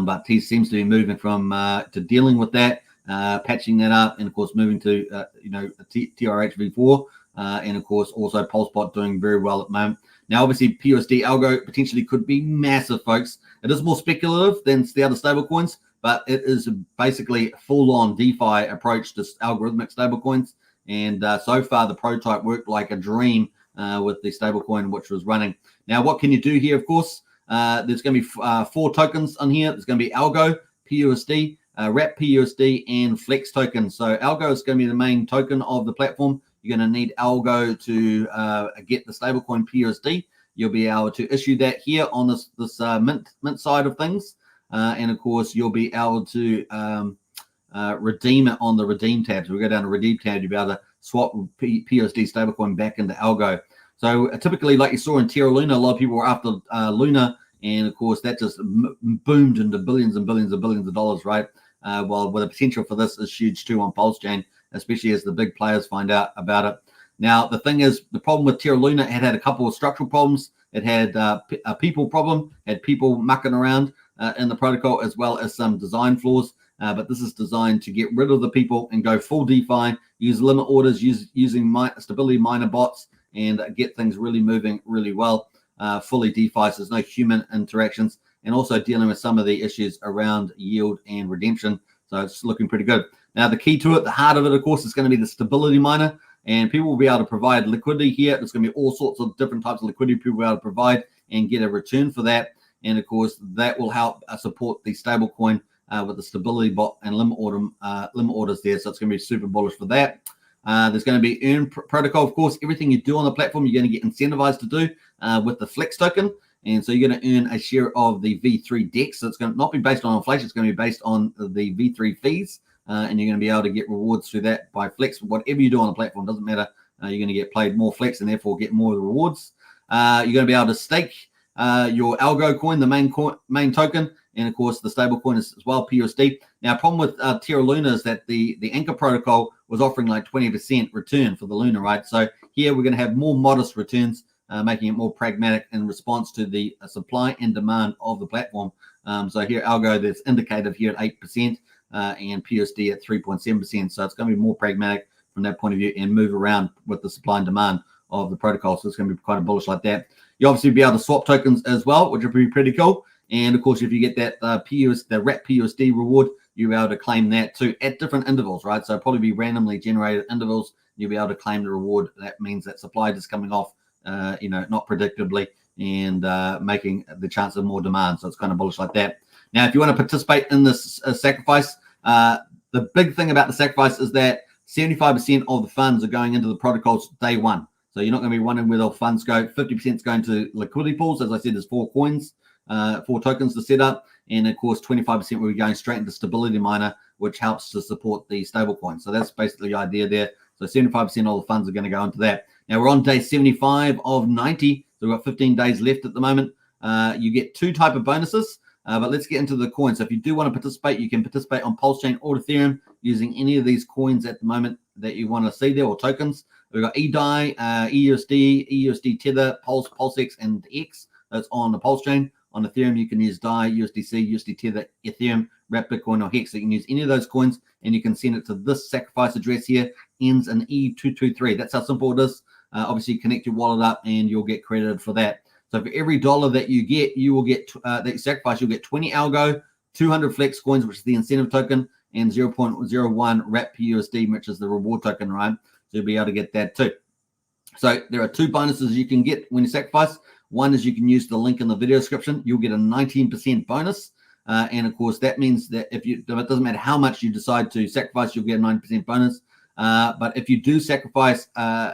But he seems to be moving from to dealing with that, patching that up, and of course moving to TRH V4, and of course also PulsePot doing very well at the moment. Now, obviously, PUSD algo potentially could be massive, folks. It is more speculative than the other stablecoins, but it is basically a full-on DeFi approach to algorithmic stablecoins. And so far, the prototype worked like a dream with the stablecoin which was running. Now, what can you do here? Of course, there's going to be 4 tokens on here. There's going to be Algo, PUSD, Wrap PUSD, and Flex token. So Algo is going to be the main token of the platform. You're going to need Algo to get the stablecoin PUSD. You'll be able to issue that here on this mint side of things. And of course, you'll be able to redeem it on the redeem tab. So we go down to redeem tab, you'll be able to swap PUSD stablecoin back into Algo. So typically, like you saw in Terra Luna, a lot of people were after Luna, and of course that just boomed into billions and billions and billions of dollars, right? Well, the potential for this is huge too on PulseChain, especially as the big players find out about it. Now, the thing is, the problem with Terra Luna, it had a couple of structural problems. It had a people problem, had people mucking around in the protocol, as well as some design flaws. But this is designed to get rid of the people and go full DeFi, use limit orders, using stability miner bots, and get things really moving really well, fully DeFi, so there's no human interactions, and also dealing with some of the issues around yield and redemption. So it's looking pretty good. Now, the key to it, the heart of it, of course, is going to be the stability miner, and people will be able to provide liquidity here. There's going to be all sorts of different types of liquidity people will be able to provide and get a return for that. And of course, that will help support the stable coin with the stability bot and limit orders there. So it's going to be super bullish for that. There's going to be earn protocol. Of course, everything you do on the platform, you're going to get incentivized to do with the Flex token. And so you're going to earn a share of the V3 DEX. So it's going to not be based on inflation. It's going to be based on the V3 fees. And you're going to be able to get rewards through that by Flex. Whatever you do on the platform, doesn't matter. You're going to get paid more Flex and therefore get more of the rewards. You're going to be able to stake your Algo coin, the main token. And of course, the stable coin is as well, PUSD. Now, problem with Terra Luna is that the Anchor protocol was offering like 20% return for the Luna, right? So here we're going to have more modest returns, making it more pragmatic in response to the supply and demand of the platform. So here, Algo, that's indicative here at 8% and PUSD at 3.7%. So it's going to be more pragmatic from that point of view and move around with the supply and demand of the protocol. So it's going to be kind of bullish like that. You obviously be able to swap tokens as well, which would be pretty cool. And of course, if you get that the Wrap PUSD reward, you'll be able to claim that too at different intervals, right? So probably be randomly generated intervals. You'll be able to claim the reward. That means that supply is coming off, not predictably, and making the chance of more demand. So it's kind of bullish like that. Now, if you want to participate in this sacrifice, the big thing about the sacrifice is that 75% of the funds are going into the protocols day one. So you're not going to be wondering where the funds go. 50% is going to liquidity pools. As I said, there's 4 coins. 4 tokens to set up, and of course 25% will be going straight into stability miner, which helps to support the stable coin. So that's basically the idea there. So 75% of the funds are going to go into that. Now we're on day 75 of 90, so we've got 15 days left at the moment. You get 2 type of bonuses. But let's get into the coins. So if you do want to participate, you can participate on PulseChain or Ethereum using any of these coins at the moment that you want to see there, or tokens. We've got EDAI, EUSD, EUSD Tether, Pulse, PulseX, and X. That's on the PulseChain. On Ethereum, you can use DAI, USDC, USD Tether, Ethereum, Wrap Bitcoin, or Hex. So you can use any of those coins, and you can send it to this sacrifice address here, ends in E223. That's how simple it is. Obviously, connect your wallet up, and you'll get credited for that. So for every dollar that you get, you will get that you sacrifice. You'll get 20 algo, 200 flex coins, which is the incentive token, and 0.01 Wrap PUSD, which is the reward token, right? So you'll be able to get that too. So there are two bonuses you can get when you sacrifice. One is you can use the link in the video description. You'll get a 19% bonus. And of course, that means that it doesn't matter how much you decide to sacrifice, you'll get a 9% bonus. But if you do sacrifice,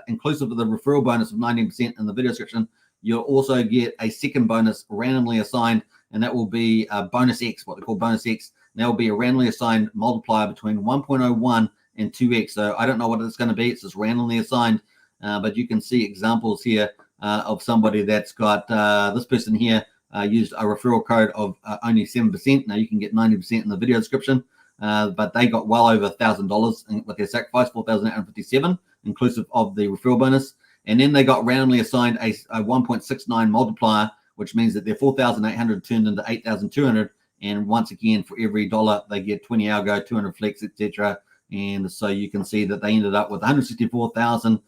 inclusive of the referral bonus of 19% in the video description, you'll also get a second bonus randomly assigned, and that will be bonus X, what they call bonus X. And that will be a randomly assigned multiplier between 1.01 and 2X. So I don't know what it's going to be. It's just randomly assigned. But you can see examples here of somebody that's got this person here used a referral code of only 7%. Now you can get 90% in the video description, but they got well over $1,000 with their sacrifice, 4,857, inclusive of the referral bonus. And then they got randomly assigned a 1.69 multiplier, which means that their 4,800 turned into 8,200. And once again, for every dollar, they get 20 algo, 200 flex, etc. And so you can see that they ended up with 164,000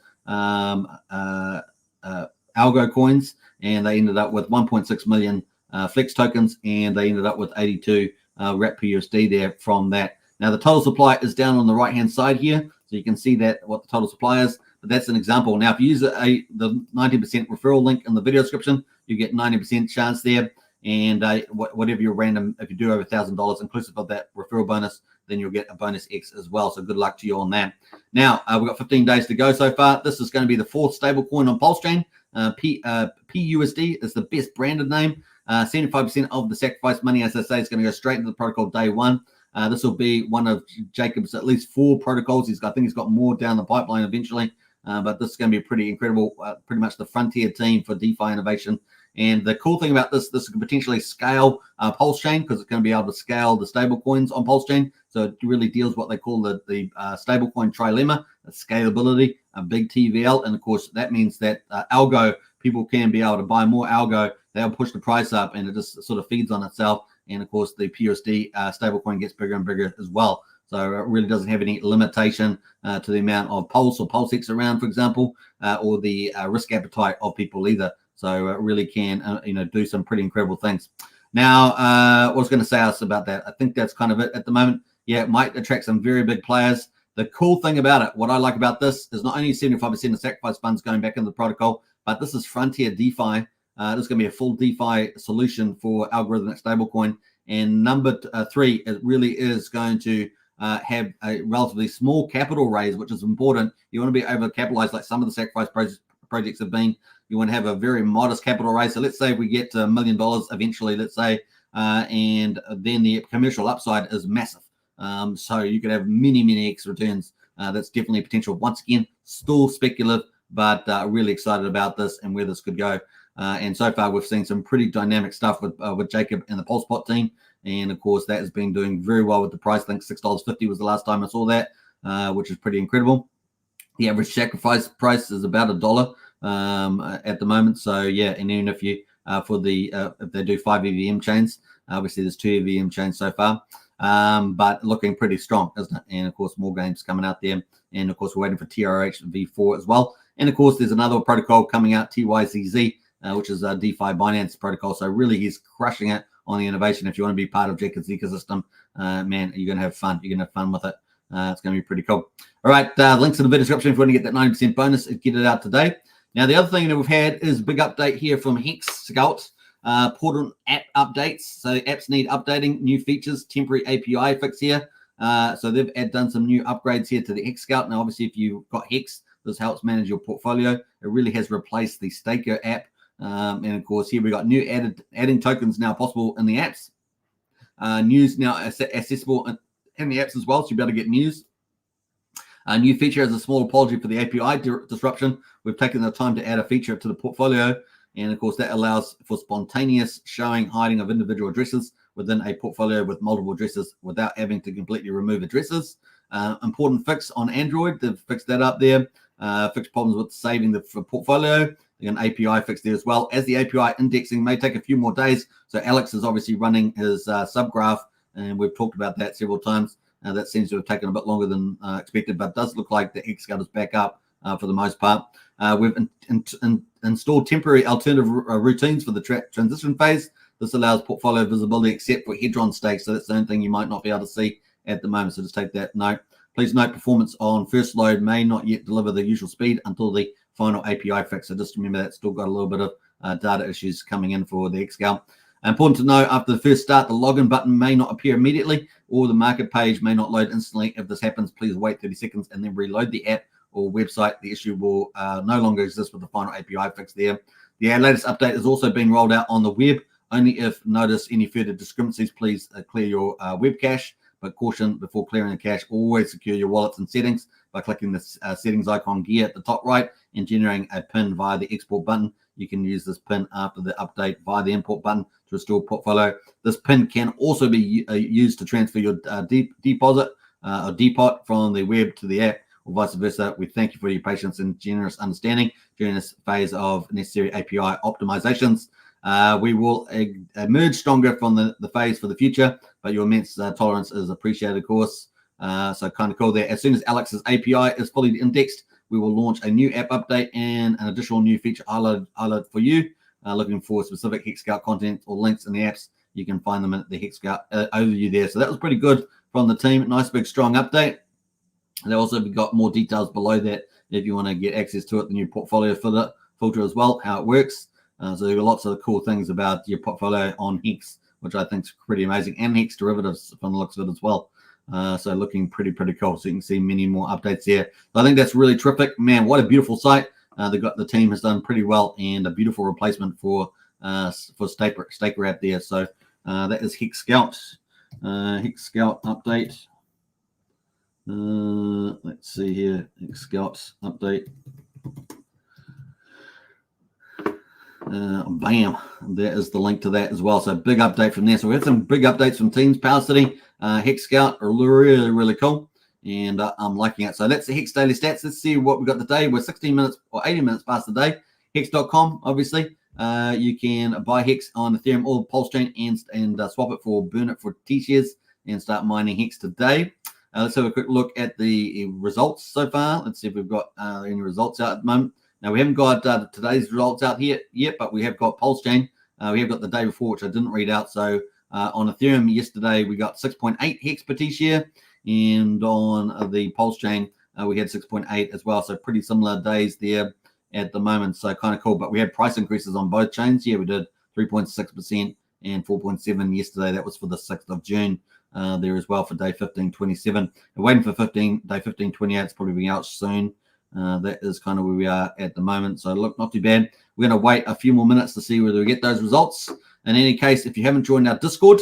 algo coins, and they ended up with 1.6 million flex tokens, and they ended up with 82 Wrap PUSD there from that. Now the total supply is down on the right hand side here, so you can see that what the total supply is. But that's an example. Now if you use the 90% referral link in the video description, you get 90% chance there. And whatever your random, if you do over $1,000 inclusive of that referral bonus, then you'll get a bonus X as well. So good luck to you on that. Now we've got 15 days to go so far. This is going to be the fourth stable coin on PulseChain. PUSD is the best branded name. 75% of the sacrifice money, as I say, is going to go straight into the protocol day one. This will be one of Jacob's at least 4 protocols. I think he's got more down the pipeline eventually. But this is going to be pretty incredible, pretty much the frontier team for DeFi innovation. And the cool thing about this can potentially scale PulseChain, because it's going to be able to scale the stable coins on PulseChain. So it really deals what they call the stablecoin trilemma, scalability, a big TVL. And of course, that means that algo, people can be able to buy more algo. They'll push the price up, and it just sort of feeds on itself. And of course, the PUSD stablecoin gets bigger and bigger as well. So it really doesn't have any limitation to the amount of Pulse or PulseX around, for example, or the risk appetite of people either. So it really can, do some pretty incredible things. Now, what I was going to say about that, I think that's kind of it at the moment. Yeah, it might attract some very big players. The cool thing about it, what I like about this, is not only 75% of sacrifice funds going back into the protocol, but this is frontier DeFi. This is going to be a full DeFi solution for algorithmic stablecoin. And number 3, it really is going to have a relatively small capital raise, which is important. You want to be overcapitalized like some of the sacrifice projects have been. You want to have a very modest capital raise. So let's say we get to $1 million eventually, let's say, and then the commercial upside is massive. So you could have many X returns. That's definitely potential. Once again, still speculative, but really excited about this and where this could go. And so far, we've seen some pretty dynamic stuff with Jacob and the PulseBot team. And of course, that has been doing very well with the price. I think $6.50 was the last time I saw that, which is pretty incredible. The average sacrifice price is about $1 at the moment. So yeah, and even if you if they do 5 EVM chains, obviously there's 2 EVM chains so far, but looking pretty strong, isn't it? And of course, more games coming out there. And of course, we're waiting for TRH V4 as well. And of course, there's another protocol coming out, TYZZ, which is a DeFi Binance protocol. So really, he's crushing it on the innovation. If you want to be part of Jacob's ecosystem, man, you're going to have fun. You're going to have fun with it. It's going to be pretty cool. All right, links in the video description if you want to get that 90% bonus. Get it out today. Now, the other thing that we've had is a big update here from Hex Scout. Important app updates. So apps need updating, new features, temporary API fix here. So they've done some new upgrades here to the Hex Scout. Now, obviously, if you've got Hex, this helps manage your portfolio. It really has replaced the Staker app. And of course, here we got new adding tokens now possible in the apps. News now accessible in the apps as well, so you'll be able to get news. A new feature has a small apology for the API disruption. We've taken the time to add a feature to the portfolio. And of course, that allows for spontaneous showing, hiding of individual addresses within a portfolio with multiple addresses without having to completely remove addresses. Important fix on Android. They've fixed that up there. Fixed problems with saving the portfolio. An API fix there as well. As the API indexing may take a few more days. So Alex is obviously running his subgraph, and we've talked about that several times. That seems to have taken a bit longer than expected, but it does look like the Hex Scout is back up for the most part. We've installed temporary alternative routines for the transition phase. This allows portfolio visibility except for Hedron stakes. So that's the only thing you might not be able to see at the moment. So just take that note. Please note performance on first load may not yet deliver the usual speed until the final API fix. So just remember that's still got a little bit of data issues coming in for the Hex Scout. Important to know, after the first start, the login button may not appear immediately or the market page may not load instantly. If this happens, please wait 30 seconds and then reload the app or website. The issue will no longer exist with the final API fix there. The latest update has also been rolled out on the web. Only if notice any further discrepancies, please clear your web cache. But caution, before clearing the cache, always secure your wallets and settings by clicking the settings icon gear at the top right and generating a PIN via the export button. You can use this PIN after the update via the import button to restore portfolio. This PIN can also be used to transfer your deposit or depot from the web to the app or vice versa. We thank you for your patience and generous understanding during this phase of necessary API optimizations. We will emerge stronger from the phase for the future, but your immense tolerance is appreciated, of course. So kind of cool there. As soon as Alex's API is fully indexed, we will launch a new app update and an additional new feature highlight for you. Looking for specific Hex Scout content or links in the apps, you can find them at the Hex Scout overview there. So that was pretty good from the team. Nice, big, strong update. They also got more details below that if you want to get access to it, the new portfolio filter as well, how it works. So there are lots of cool things about your portfolio on Hex, which I think is pretty amazing, and Hex derivatives from the looks of it as well. So looking pretty cool. So you can see many more updates there. So I think that's really terrific. Man, what a beautiful site. The team has done pretty well, and a beautiful replacement for Staker app there. So that is Hex Scout. Hex Scout update. Let's see here. Hex Scout update. Bam, there is the link to that as well. So big update from there. So we had some big updates from teams. Power City, Hex Scout are really cool, and I'm liking it. So that's the Hex daily stats. Let's see what we got today. We're 16 minutes or 80 minutes past the day. Hex.com, obviously. You can buy Hex on Ethereum or PulseChain and swap it for, burn it for T-shares and start mining Hex today. Let's have a quick look at the results so far. Let's see if we've got any results out at the moment. Now, we haven't got today's results out here yet, but we have got PulseChain. We have got the day before, which I didn't read out. So on Ethereum yesterday, we got 6.8 Hex per T-share. And on the PulseChain, we had 6.8 as well. So pretty similar days there at the moment. So kind of cool. But we had price increases on both chains. Yeah, we did 3.6% and 4.7 yesterday. That was for the 6th of June there as well for day 1527. We're waiting for day 1528. It's probably being out soon. That is kind of where we are at the moment. So look, not too bad. We're going to wait a few more minutes to see whether we get those results. In any case, if you haven't joined our Discord,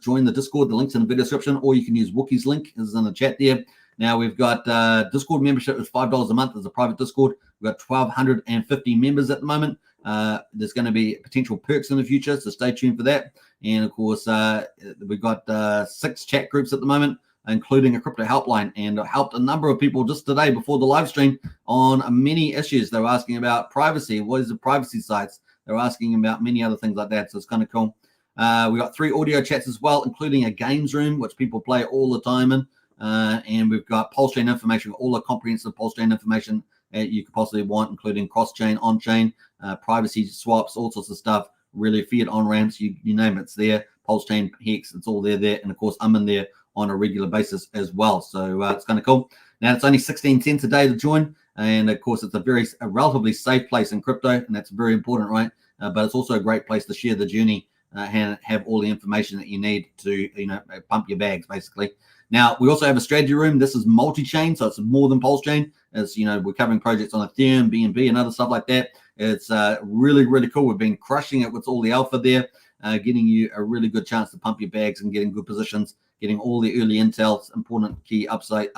join the Discord. The link's in the video description, or you can use Wookie's link. This is in the chat there. Now we've got Discord membership is $5 a month as a private Discord. We've got 1,250 members at the moment. There's going to be potential perks in the future, so stay tuned for that. And of course, we've got 6 chat groups at the moment, including a crypto helpline, and helped a number of people just today before the live stream on many issues. They were asking about privacy. What is the privacy sites? They were asking about many other things like that. So it's kind of cool. We got 3 audio chats as well, including a games room, which people play all the time in. And we've got PulseChain information, all the comprehensive PulseChain information you could possibly want, including cross-chain, on-chain, privacy swaps, all sorts of stuff. Really, fiat on-ramps, you name it, it's there. PulseChain, Hex, it's all there. And of course, I'm in there on a regular basis as well. So it's kind of cool. Now, it's only 16 cents a day to join. And of course, it's a relatively safe place in crypto, and that's very important, right? But it's also a great place to share the journey and have all the information that you need to, pump your bags, basically. Now, we also have a strategy room. This is multi-chain, so it's more than PulseChain. As we're covering projects on Ethereum, BNB, and other stuff like that. It's really cool. We've been crushing it with all the alpha there, getting you a really good chance to pump your bags and getting good positions, getting all the early intel, important key upsides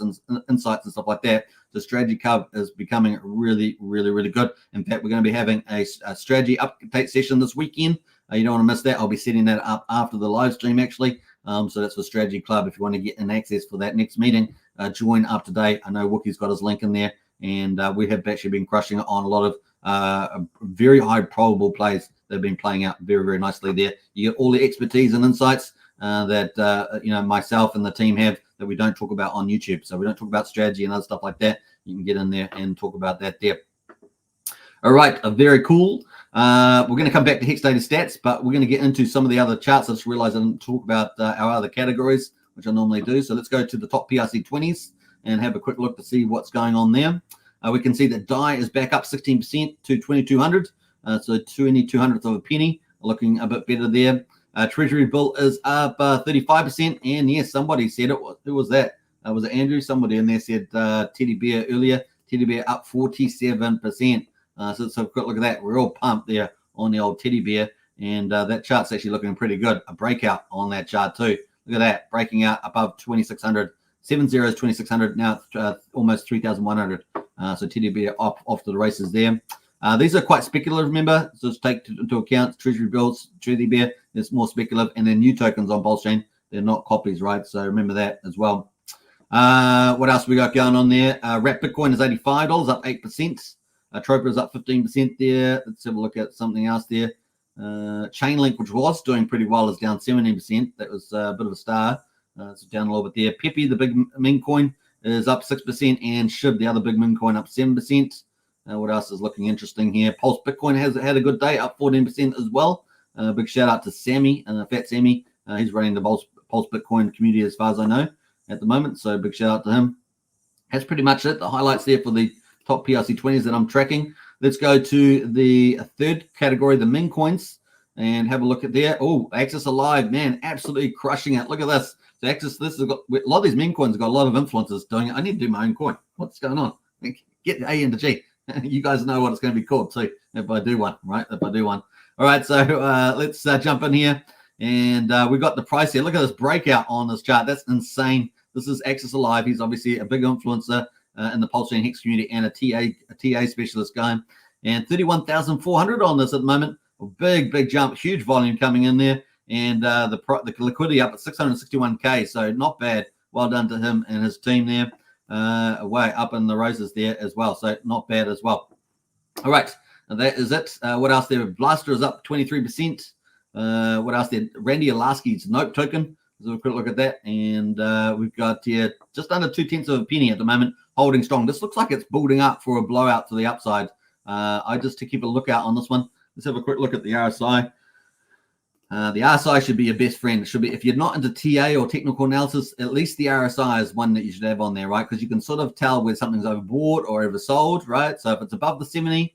and insights and stuff like that. The strategy cub is becoming really good. In fact, we're going to be having a strategy update session this weekend You don't want to miss that. I'll be setting that up after the live stream, actually. So that's for Strategy Club. If you want to get an access for that next meeting, join up to date. I know Wookie's got his link in there, and we have actually been crushing it on a lot of very high probable plays that have been playing out very, very nicely there. You get all the expertise and insights that myself and the team have that we don't talk about on YouTube. So we don't talk about strategy and other stuff like that. You can get in there and talk about that there. All right, very cool. We're going to come back to Hex Data Stats, but we're going to get into some of the other charts. I just realized I didn't talk about our other categories, which I normally do. So let's go to the top PRC20s and have a quick look to see what's going on there. We can see that DAI is back up 16% to 2,200. So 2/200th of a penny, looking a bit better there. Treasury bill is up 35%. And yes, somebody said it. Who was that? Was it Andrew? Somebody in there said Teddy Bear earlier. Teddy Bear up 47%. So let's have a quick look at that. We're all pumped there on the old Teddy Bear. And that chart's actually looking pretty good. A breakout on that chart too. Look at that, breaking out above 2,600. 7 zeros, 2,600. Now it's almost 3,100. So Teddy Bear off to the races there. These are quite speculative, remember. So just take into account Treasury bills, Teddy Bear. It's more speculative. And then new tokens on PulseChain. They're not copies, right? So remember that as well. What else we got going on there? Wrap Bitcoin is $85, up 8%. Troper is up 15% there. Let's have a look at something else there. Chainlink, which was doing pretty well, is down 17%. That was a bit of a star. It's down a little bit there. Pepe, the big meme coin, is up 6%, and SHIB, the other big meme coin, up 7%. What else is looking interesting here? Pulse Bitcoin has had a good day, up 14% as well. Big shout out to Sammy, Fat Sammy. He's running the Pulse Bitcoin community as far as I know at the moment. So big shout out to him. That's pretty much it. The highlights there for the top PRC20s that I'm tracking. Let's go to the third category, the meme coins, and have a look at there. Oh, Axis Alive, man, absolutely crushing it. Look at this. So Axis, this has got a lot of these meme coins have got a lot of influencers doing it. I need to do my own coin. What's going on? Get A into G. You guys know what it's going to be called too if I do one, right? If I do one. All right, so let's jump in here. And we got the price here. Look at this breakout on this chart. That's insane. This is Axis Alive. He's obviously a big influencer in the PulseChain Hex community and a TA specialist guy. And 31,400 on this at the moment. A big jump, huge volume coming in there. And the liquidity up at 661K. So not bad. Well done to him and his team there. Way up in the roses there as well. So not bad as well. All right. That is it. What else there? Blaster is up 23%. What else there? Randy Alaski's Nope token. So a quick look at that. And we've got here just under 2/10 of a penny at the moment, holding strong. This looks like it's building up for a blowout to the upside. I just to keep a lookout on this one. Let's have a quick look at the RSI. The RSI should be your best friend. It should be, if you're not into TA or technical analysis, at least the RSI is one that you should have on there, right? Because you can sort of tell where something's overbought or oversold, right? So if it's above the 70,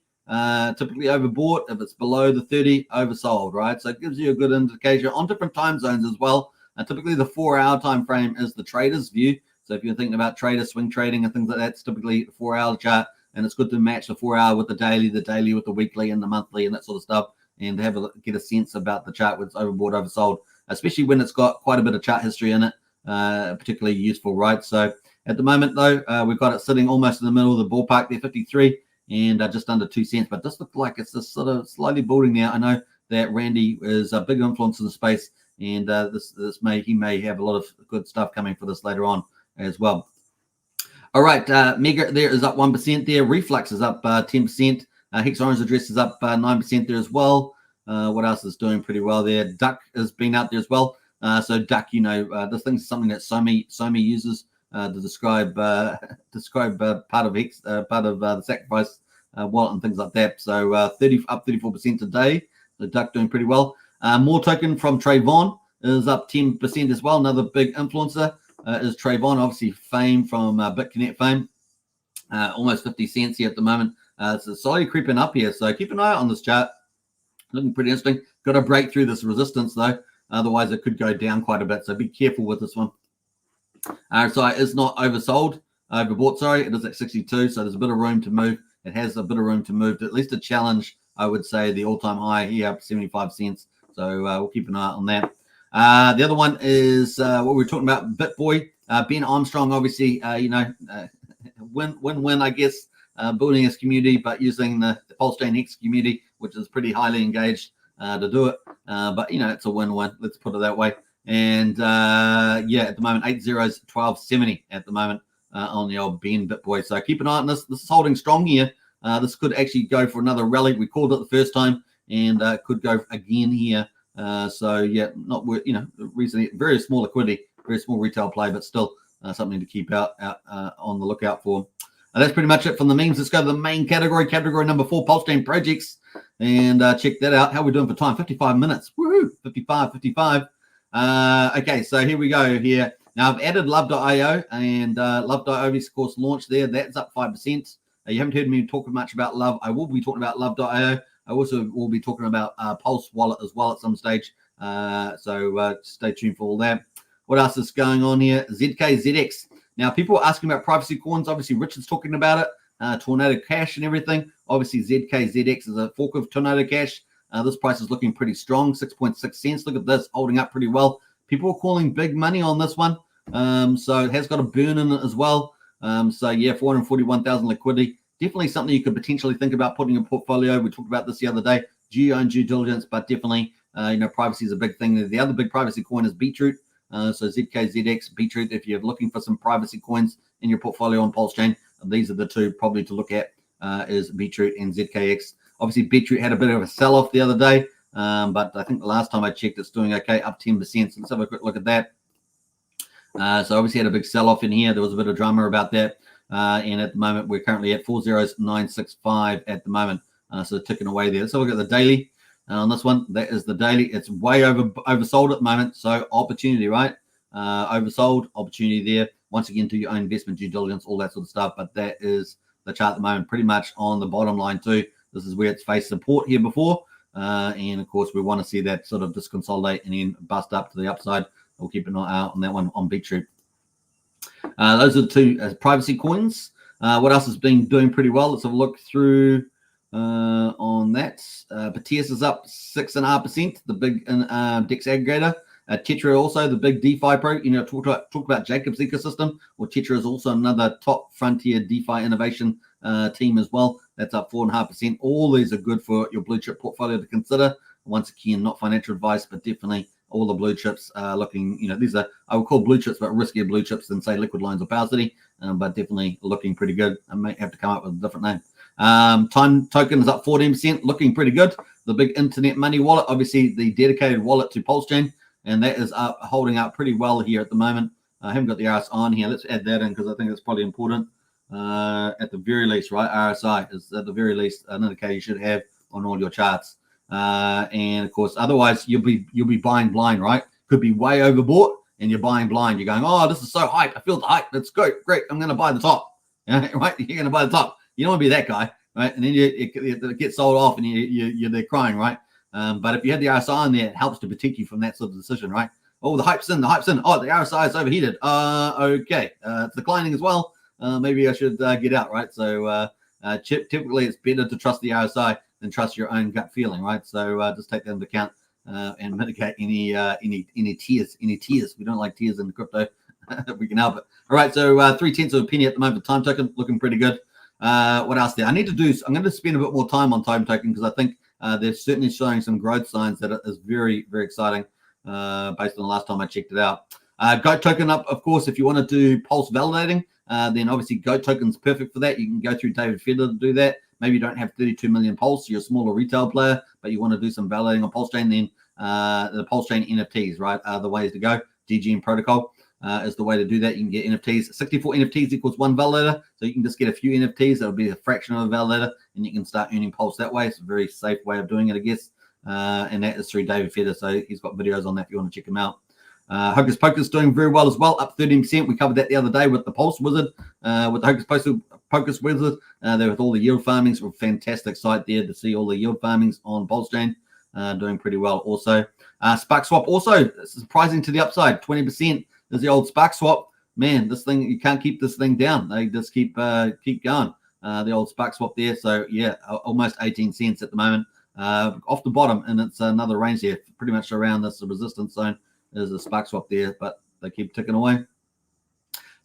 typically overbought. If it's below the 30, oversold, right? So it gives you a good indication on different time zones as well. Typically the 4-hour time frame is the trader's view. So if you're thinking about trader swing trading and things like that, it's typically a 4-hour chart, and it's good to match the 4-hour with the daily with the weekly and the monthly and that sort of stuff, and to get a sense about the chart when it's overbought, oversold, especially when it's got quite a bit of chart history in it, particularly useful, right? So at the moment though, we've got it sitting almost in the middle of the ballpark there, 53 and just under 2 cents, but this looks like it's just sort of slowly building now. I know that Randy is a big influence in the space, and he may have a lot of good stuff coming for this later on as well. All right, Mega there is up 1% there. Reflux is up 10%. Hex Orange Address is up 9% there as well. What else is doing pretty well there? Duck has been out there as well. So Duck, this thing's something that Somi uses to describe part of Hex, part of the Sacrifice wallet and things like that. So up 34% today. So Duck doing pretty well. More token from Trayvon is up 10% as well. Another big influencer is Trayvon, obviously fame from BitConnect fame. Almost 50 cents here at the moment. It's slowly creeping up here. So keep an eye on this chart. Looking pretty interesting. Got to break through this resistance though. Otherwise it could go down quite a bit. So be careful with this one. RSI is not overbought. It is at 62. So there's a bit of room to move. It has a bit of room to move to at least a challenge. I would say the all-time high here up 75 cents. So we'll keep an eye on that. The other one is what we were talking about, BitBoy. Ben Armstrong, obviously, win-win, I guess, building his community, but using the PulseChain Hex community, which is pretty highly engaged. to do it. But you know, it's a win-win. Let's put it that way. And yeah, at the moment, 8 zeros, 12.70 at the moment on the old Ben BitBoy. So keep an eye on this. This is holding strong here. This could actually go for another rally. We called it the first time, and could go again here. So yeah, not you know, recently very small liquidity, very small retail play, but still something to keep out on the lookout for. That's pretty much it from the memes. Let's go to the main category number 4, PulseChain projects, and check that out. How are we doing for time? 55 minutes. Woohoo! 55. Okay, so here we go here. Now I've added Love.io, and Love.io of course launched there. That's up 5%. You haven't heard me talk much about Love. I will be talking about Love.io. I also will be talking about Pulse Wallet as well at some stage. So stay tuned for all that. What else is going on here? ZKZX. Now, people are asking about privacy coins. Obviously, Richard's talking about it. Tornado Cash and everything. Obviously, ZKZX is a fork of Tornado Cash. This price is looking pretty strong, 6.6 cents. Look at this, holding up pretty well. People are calling big money on this one. So it has got a burn in it as well. So yeah, 441,000 liquidity. Definitely something you could potentially think about putting in a portfolio. We talked about this the other day. Do your own due diligence, but definitely, you know, privacy is a big thing. The other big privacy coin is Beetroot. So ZKZX, Beetroot. If you're looking for some privacy coins in your portfolio on PulseChain, these are the two probably to look at. Is Beetroot and ZKX. Obviously, Beetroot had a bit of a sell-off the other day, but I think the last time I checked, it's doing okay, up 10%. So let's have a quick look at that. So obviously had a big sell-off in here. There was a bit of drama about that. And at the moment, we're currently at 40965 at the moment. So ticking away there. Let's have a look at the daily. On this one, that is the daily. It's way oversold at the moment. So opportunity, right? Oversold, opportunity there. Once again, do your own investment due diligence, all that sort of stuff. But that is the chart at the moment, pretty much on the bottom line too. This is where it's faced support here before. And of course, we want to see that sort of disconsolidate and then bust up to the upside. We'll keep an eye out on that one on Beetroot. Those are the two privacy coins. What else has been doing pretty well? Let's have a look through on that. Patias is up 6.5%, the big DEX aggregator. Tetra also, the big DeFi pro. You know, talk about Jacob's ecosystem. Well, Tetra is also another top frontier DeFi innovation team as well. That's up 4.5%. All these are good for your blue chip portfolio to consider. Once again, not financial advice, but definitely all the blue chips looking, you know, these are, I would call blue chips, but riskier blue chips than say Liquid Lines or Power City, but definitely looking pretty good. I may have to come up with a different name. Time Token is up 14%, looking pretty good. The big internet money wallet, obviously the dedicated wallet to PulseChain, and that is up, holding up pretty well here at the moment. I haven't got the RSI on here. Let's add that in because I think it's probably important. At the very least, right? RSI is at the very least an indicator you should have on all your charts. And of course, otherwise you'll be buying blind, right? Could be way overbought and you're buying blind. You're going, oh, this is so hype. I feel the hype. That's great. I'm going to buy the top. Right? You're going to buy the top. You don't want to be that guy, right? And then it gets sold off and you're there crying, right? But if you have the RSI on there, it helps to protect you from that sort of decision, right? Oh, the hype's in. Oh, the RSI is overheated. Okay. It's declining as well. Maybe I should get out, right? So typically it's better to trust the RSI than trust your own gut feeling, right? So just take that into account and mitigate any tears. We don't like tears in the crypto. We can help it. All right, so 0.3 of a penny at the moment. Time Token looking pretty good. What else there? I'm going to spend a bit more time on Time Token because I think they're certainly showing some growth signs that is very, very exciting based on the last time I checked it out. Goat Token up, of course, if you want to do pulse validating, then obviously Goat Token's perfect for that. You can go through David Feder to do that. Maybe you don't have 32 million pulse, you're a smaller retail player, but you want to do some validating on PulseChain, then the PulseChain NFTs, right, are the ways to go. DGM protocol is the way to do that. You can get NFTs. 64 NFTs equals one validator, so you can just get a few NFTs. That'll be a fraction of a validator, and you can start earning pulse that way. It's a very safe way of doing it, I guess. And that is through David Feder, so he's got videos on that if you want to check him out. Hocus Pocus doing very well as well, up 13%. We covered that the other day with the Pulse Wizard, with the Hocus Wizard. There with all the yield farmings, a fantastic site there to see all the yield farmings on PulseChain, doing pretty well also. Spark Swap also surprising to the upside, 20%. There's the old Spark Swap. Man, this thing, you can't keep this thing down. They just keep going. The old Spark Swap there. So yeah, almost 18 cents at the moment. Off the bottom, and it's another range there, pretty much around this resistance zone. There's a Spark Swap there, but they keep ticking away.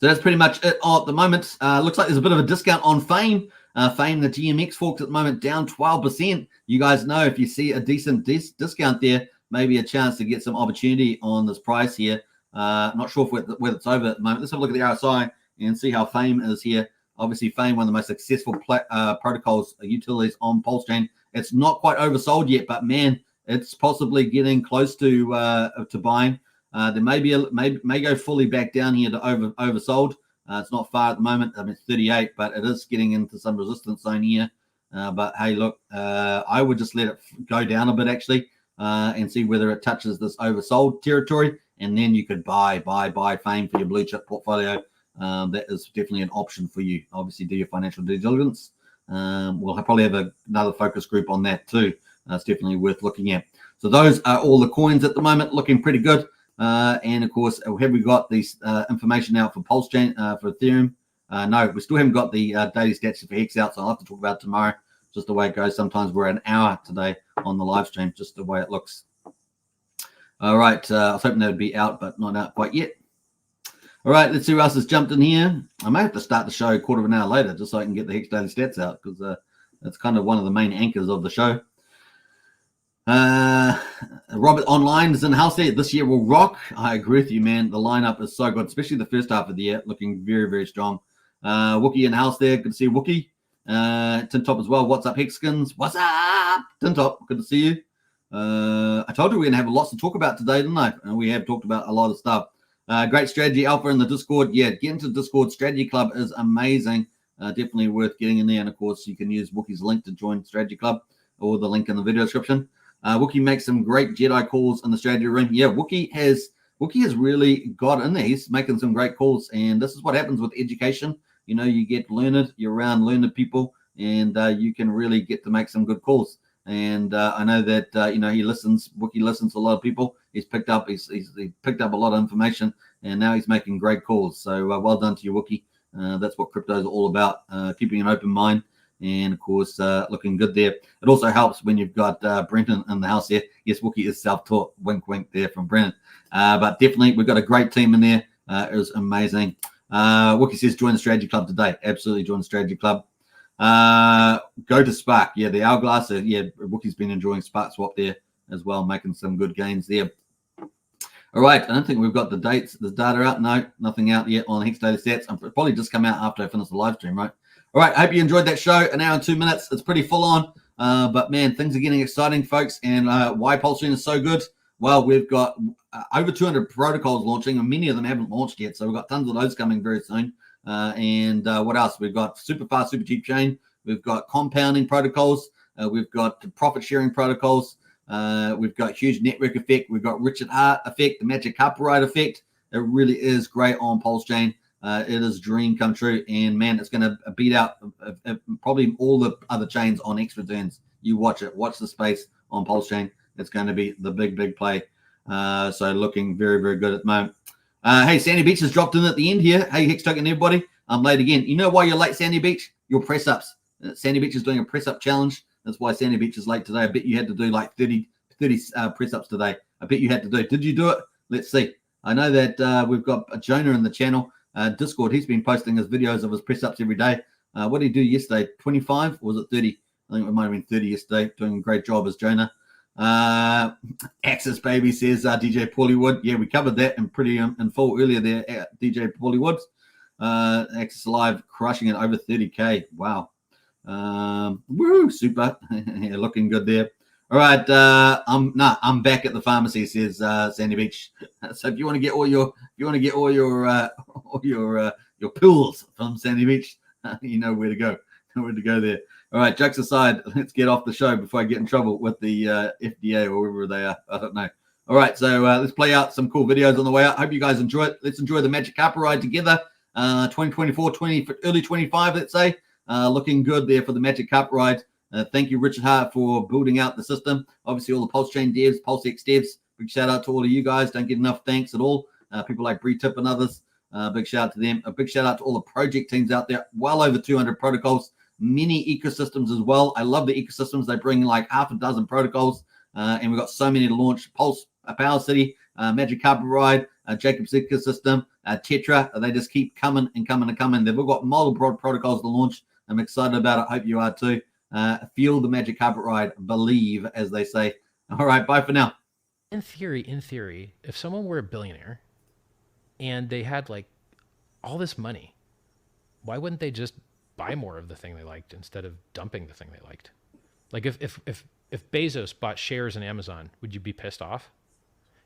So that's pretty much it at the moment. Looks like there's a bit of a discount on Fame. Fame, the GMX forks at the moment down 12%. You guys know if you see a decent discount there, maybe a chance to get some opportunity on this price here. Not sure whether it's over at the moment. Let's have a look at the RSI and see how Fame is here. Obviously, Fame, one of the most successful protocols, utilities on PulseChain. It's not quite oversold yet, but man, it's possibly getting close to buying. There may go fully back down here to oversold. It's not far at the moment. I mean, it's 38, but it is getting into some resistance zone here. But hey, look, I would just let it go down a bit actually, and see whether it touches this oversold territory, and then you could buy Fame for your blue chip portfolio. That is definitely an option for you. Obviously, do your financial due diligence. We'll probably have another focus group on that too. It's definitely worth looking at. So those are all the coins at the moment, looking pretty good. And of course, have we got these information out for PulseChain, for Ethereum? No, we still haven't got the daily stats for Hex out, so I'll have to talk about it tomorrow. Just the way it goes. Sometimes we're an hour today on the live stream, just the way it looks. All right, I was hoping that would be out, but not out quite yet. All right, let's see who else has jumped in here. I may have to start the show a quarter of an hour later just so I can get the Hex daily stats out, because that's kind of one of the main anchors of the show. Robert Online is in the house there. This year will rock. I agree with you, man. The lineup is so good, especially the first half of the year, looking very, very strong. Wookie in the house there. Good to see Wookie. Tin Top as well. What's up, Hexskins? What's up, Tin Top? Good to see you. I told you we're gonna have lots to talk about today, didn't I? And we have talked about a lot of stuff. Great strategy alpha in the Discord. Yeah, get into the Discord. Strategy Club is amazing. Definitely worth getting in there. And of course, you can use Wookie's link to join Strategy Club, or the link in the video description. Wookie makes some great Jedi calls in the strategy ring. Yeah, Wookie has really got in there. He's making some great calls, and this is what happens with education. You know, you get learned, you're around learned people, and you can really get to make some good calls. And I know that Wookie listens to a lot of people. He's picked up he picked up a lot of information, and now he's making great calls. So well done to you, Wookie. That's what crypto is all about, keeping an open mind. And of course, looking good there. It also helps when you've got Brenton in the house here. Yes, Wookie is self-taught. Wink, wink there from Brenton. But definitely, we've got a great team in there. It was amazing. Wookie says, join the Strategy Club today. Absolutely, join the Strategy Club. Go to Spark. Yeah, the Hourglass. Yeah, Wookie's been enjoying Spark Swap there as well, making some good gains there. All right, I don't think we've got the dates, the data out. No, nothing out yet on Hex Daily Stats. I'll probably just come out after I finish the live stream, right? All right, I hope you enjoyed that show. An hour and 2 minutes. It's pretty full on. But man, things are getting exciting, folks. And why PulseChain is so good? Well, we've got over 200 protocols launching, and many of them haven't launched yet. So we've got tons of those coming very soon. And what else? We've got super fast, super cheap chain. We've got compounding protocols. We've got profit sharing protocols. We've got huge network effect. We've got Richard Hart effect, the magic copyright effect. It really is great on PulseChain. It is a dream come true, and man, it's going to beat out probably all the other chains on X returns. You watch it, watch the space on PulseChain. It's going to be the big play. So looking very, very good at the moment. Hey, Sandy Beach has dropped in at the end here. Hey, Hex Token, everybody. I'm late again. You know why you're late, Sandy Beach? Your press ups. Sandy Beach is doing a press up challenge. That's why Sandy Beach is late today. I bet you had to do like 30 press ups today. I bet you had to do. Did you do it? Let's see. I know that we've got Jonah in the channel. Discord, he's been posting his videos of his press ups every day. What did he do yesterday? 25 or was it 30? I think it might have been 30 yesterday. Doing a great job as Jonah. Axis Baby says DJ Paulie. Yeah, we covered that in full earlier there. DJ Paulie. Axis Live crushing it over 30K. Wow. Woo, super. Yeah, looking good there. All right, I'm back at the pharmacy, says Sandy Beach. So if you want to get all your pills from Sandy Beach, you know where to go. Know where to go there. All right, jokes aside, let's get off the show before I get in trouble with the FDA or whoever they are. I don't know. All right, so let's play out some cool videos on the way out. Hope you guys enjoy it. Let's enjoy the Magic Carpet ride together. 2024, early 25, let's say. Looking good there for the Magic Carpet ride. Thank you, Richard Hart, for building out the system. Obviously, all the PulseChain devs, PulseX devs. Big shout out to all of you guys. Don't get enough thanks at all. People like Bree Tip and others. Big shout out to them. A big shout out to all the project teams out there. Well over 200 protocols. Many ecosystems as well. I love the ecosystems. They bring like half a dozen protocols. And we've got so many to launch. Pulse, Power City, Magic Carpet Ride, Jacob's ecosystem, Tetra. They just keep coming and coming and coming. They've all got multiple protocols to launch. I'm excited about it. Hope you are too. Feel the magic carpet ride. Believe, as they say. All right, bye for now. In theory, if someone were a billionaire and they had like all this money, why wouldn't they just buy more of the thing they liked instead of dumping the thing they liked? Like if Bezos bought shares in Amazon, would you be pissed off?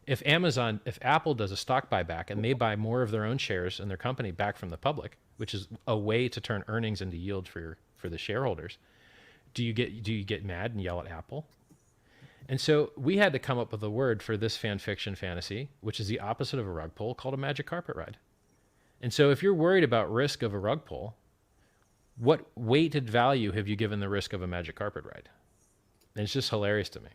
If Apple does a stock buyback and they buy more of their own shares in their company back from the public, which is a way to turn earnings into yield for the shareholders, do you get mad and yell at Apple? And so we had to come up with a word for this fan fiction fantasy, which is the opposite of a rug pull, called a magic carpet ride. And so if you're worried about risk of a rug pull, what weighted value have you given the risk of a magic carpet ride? And it's just hilarious to me.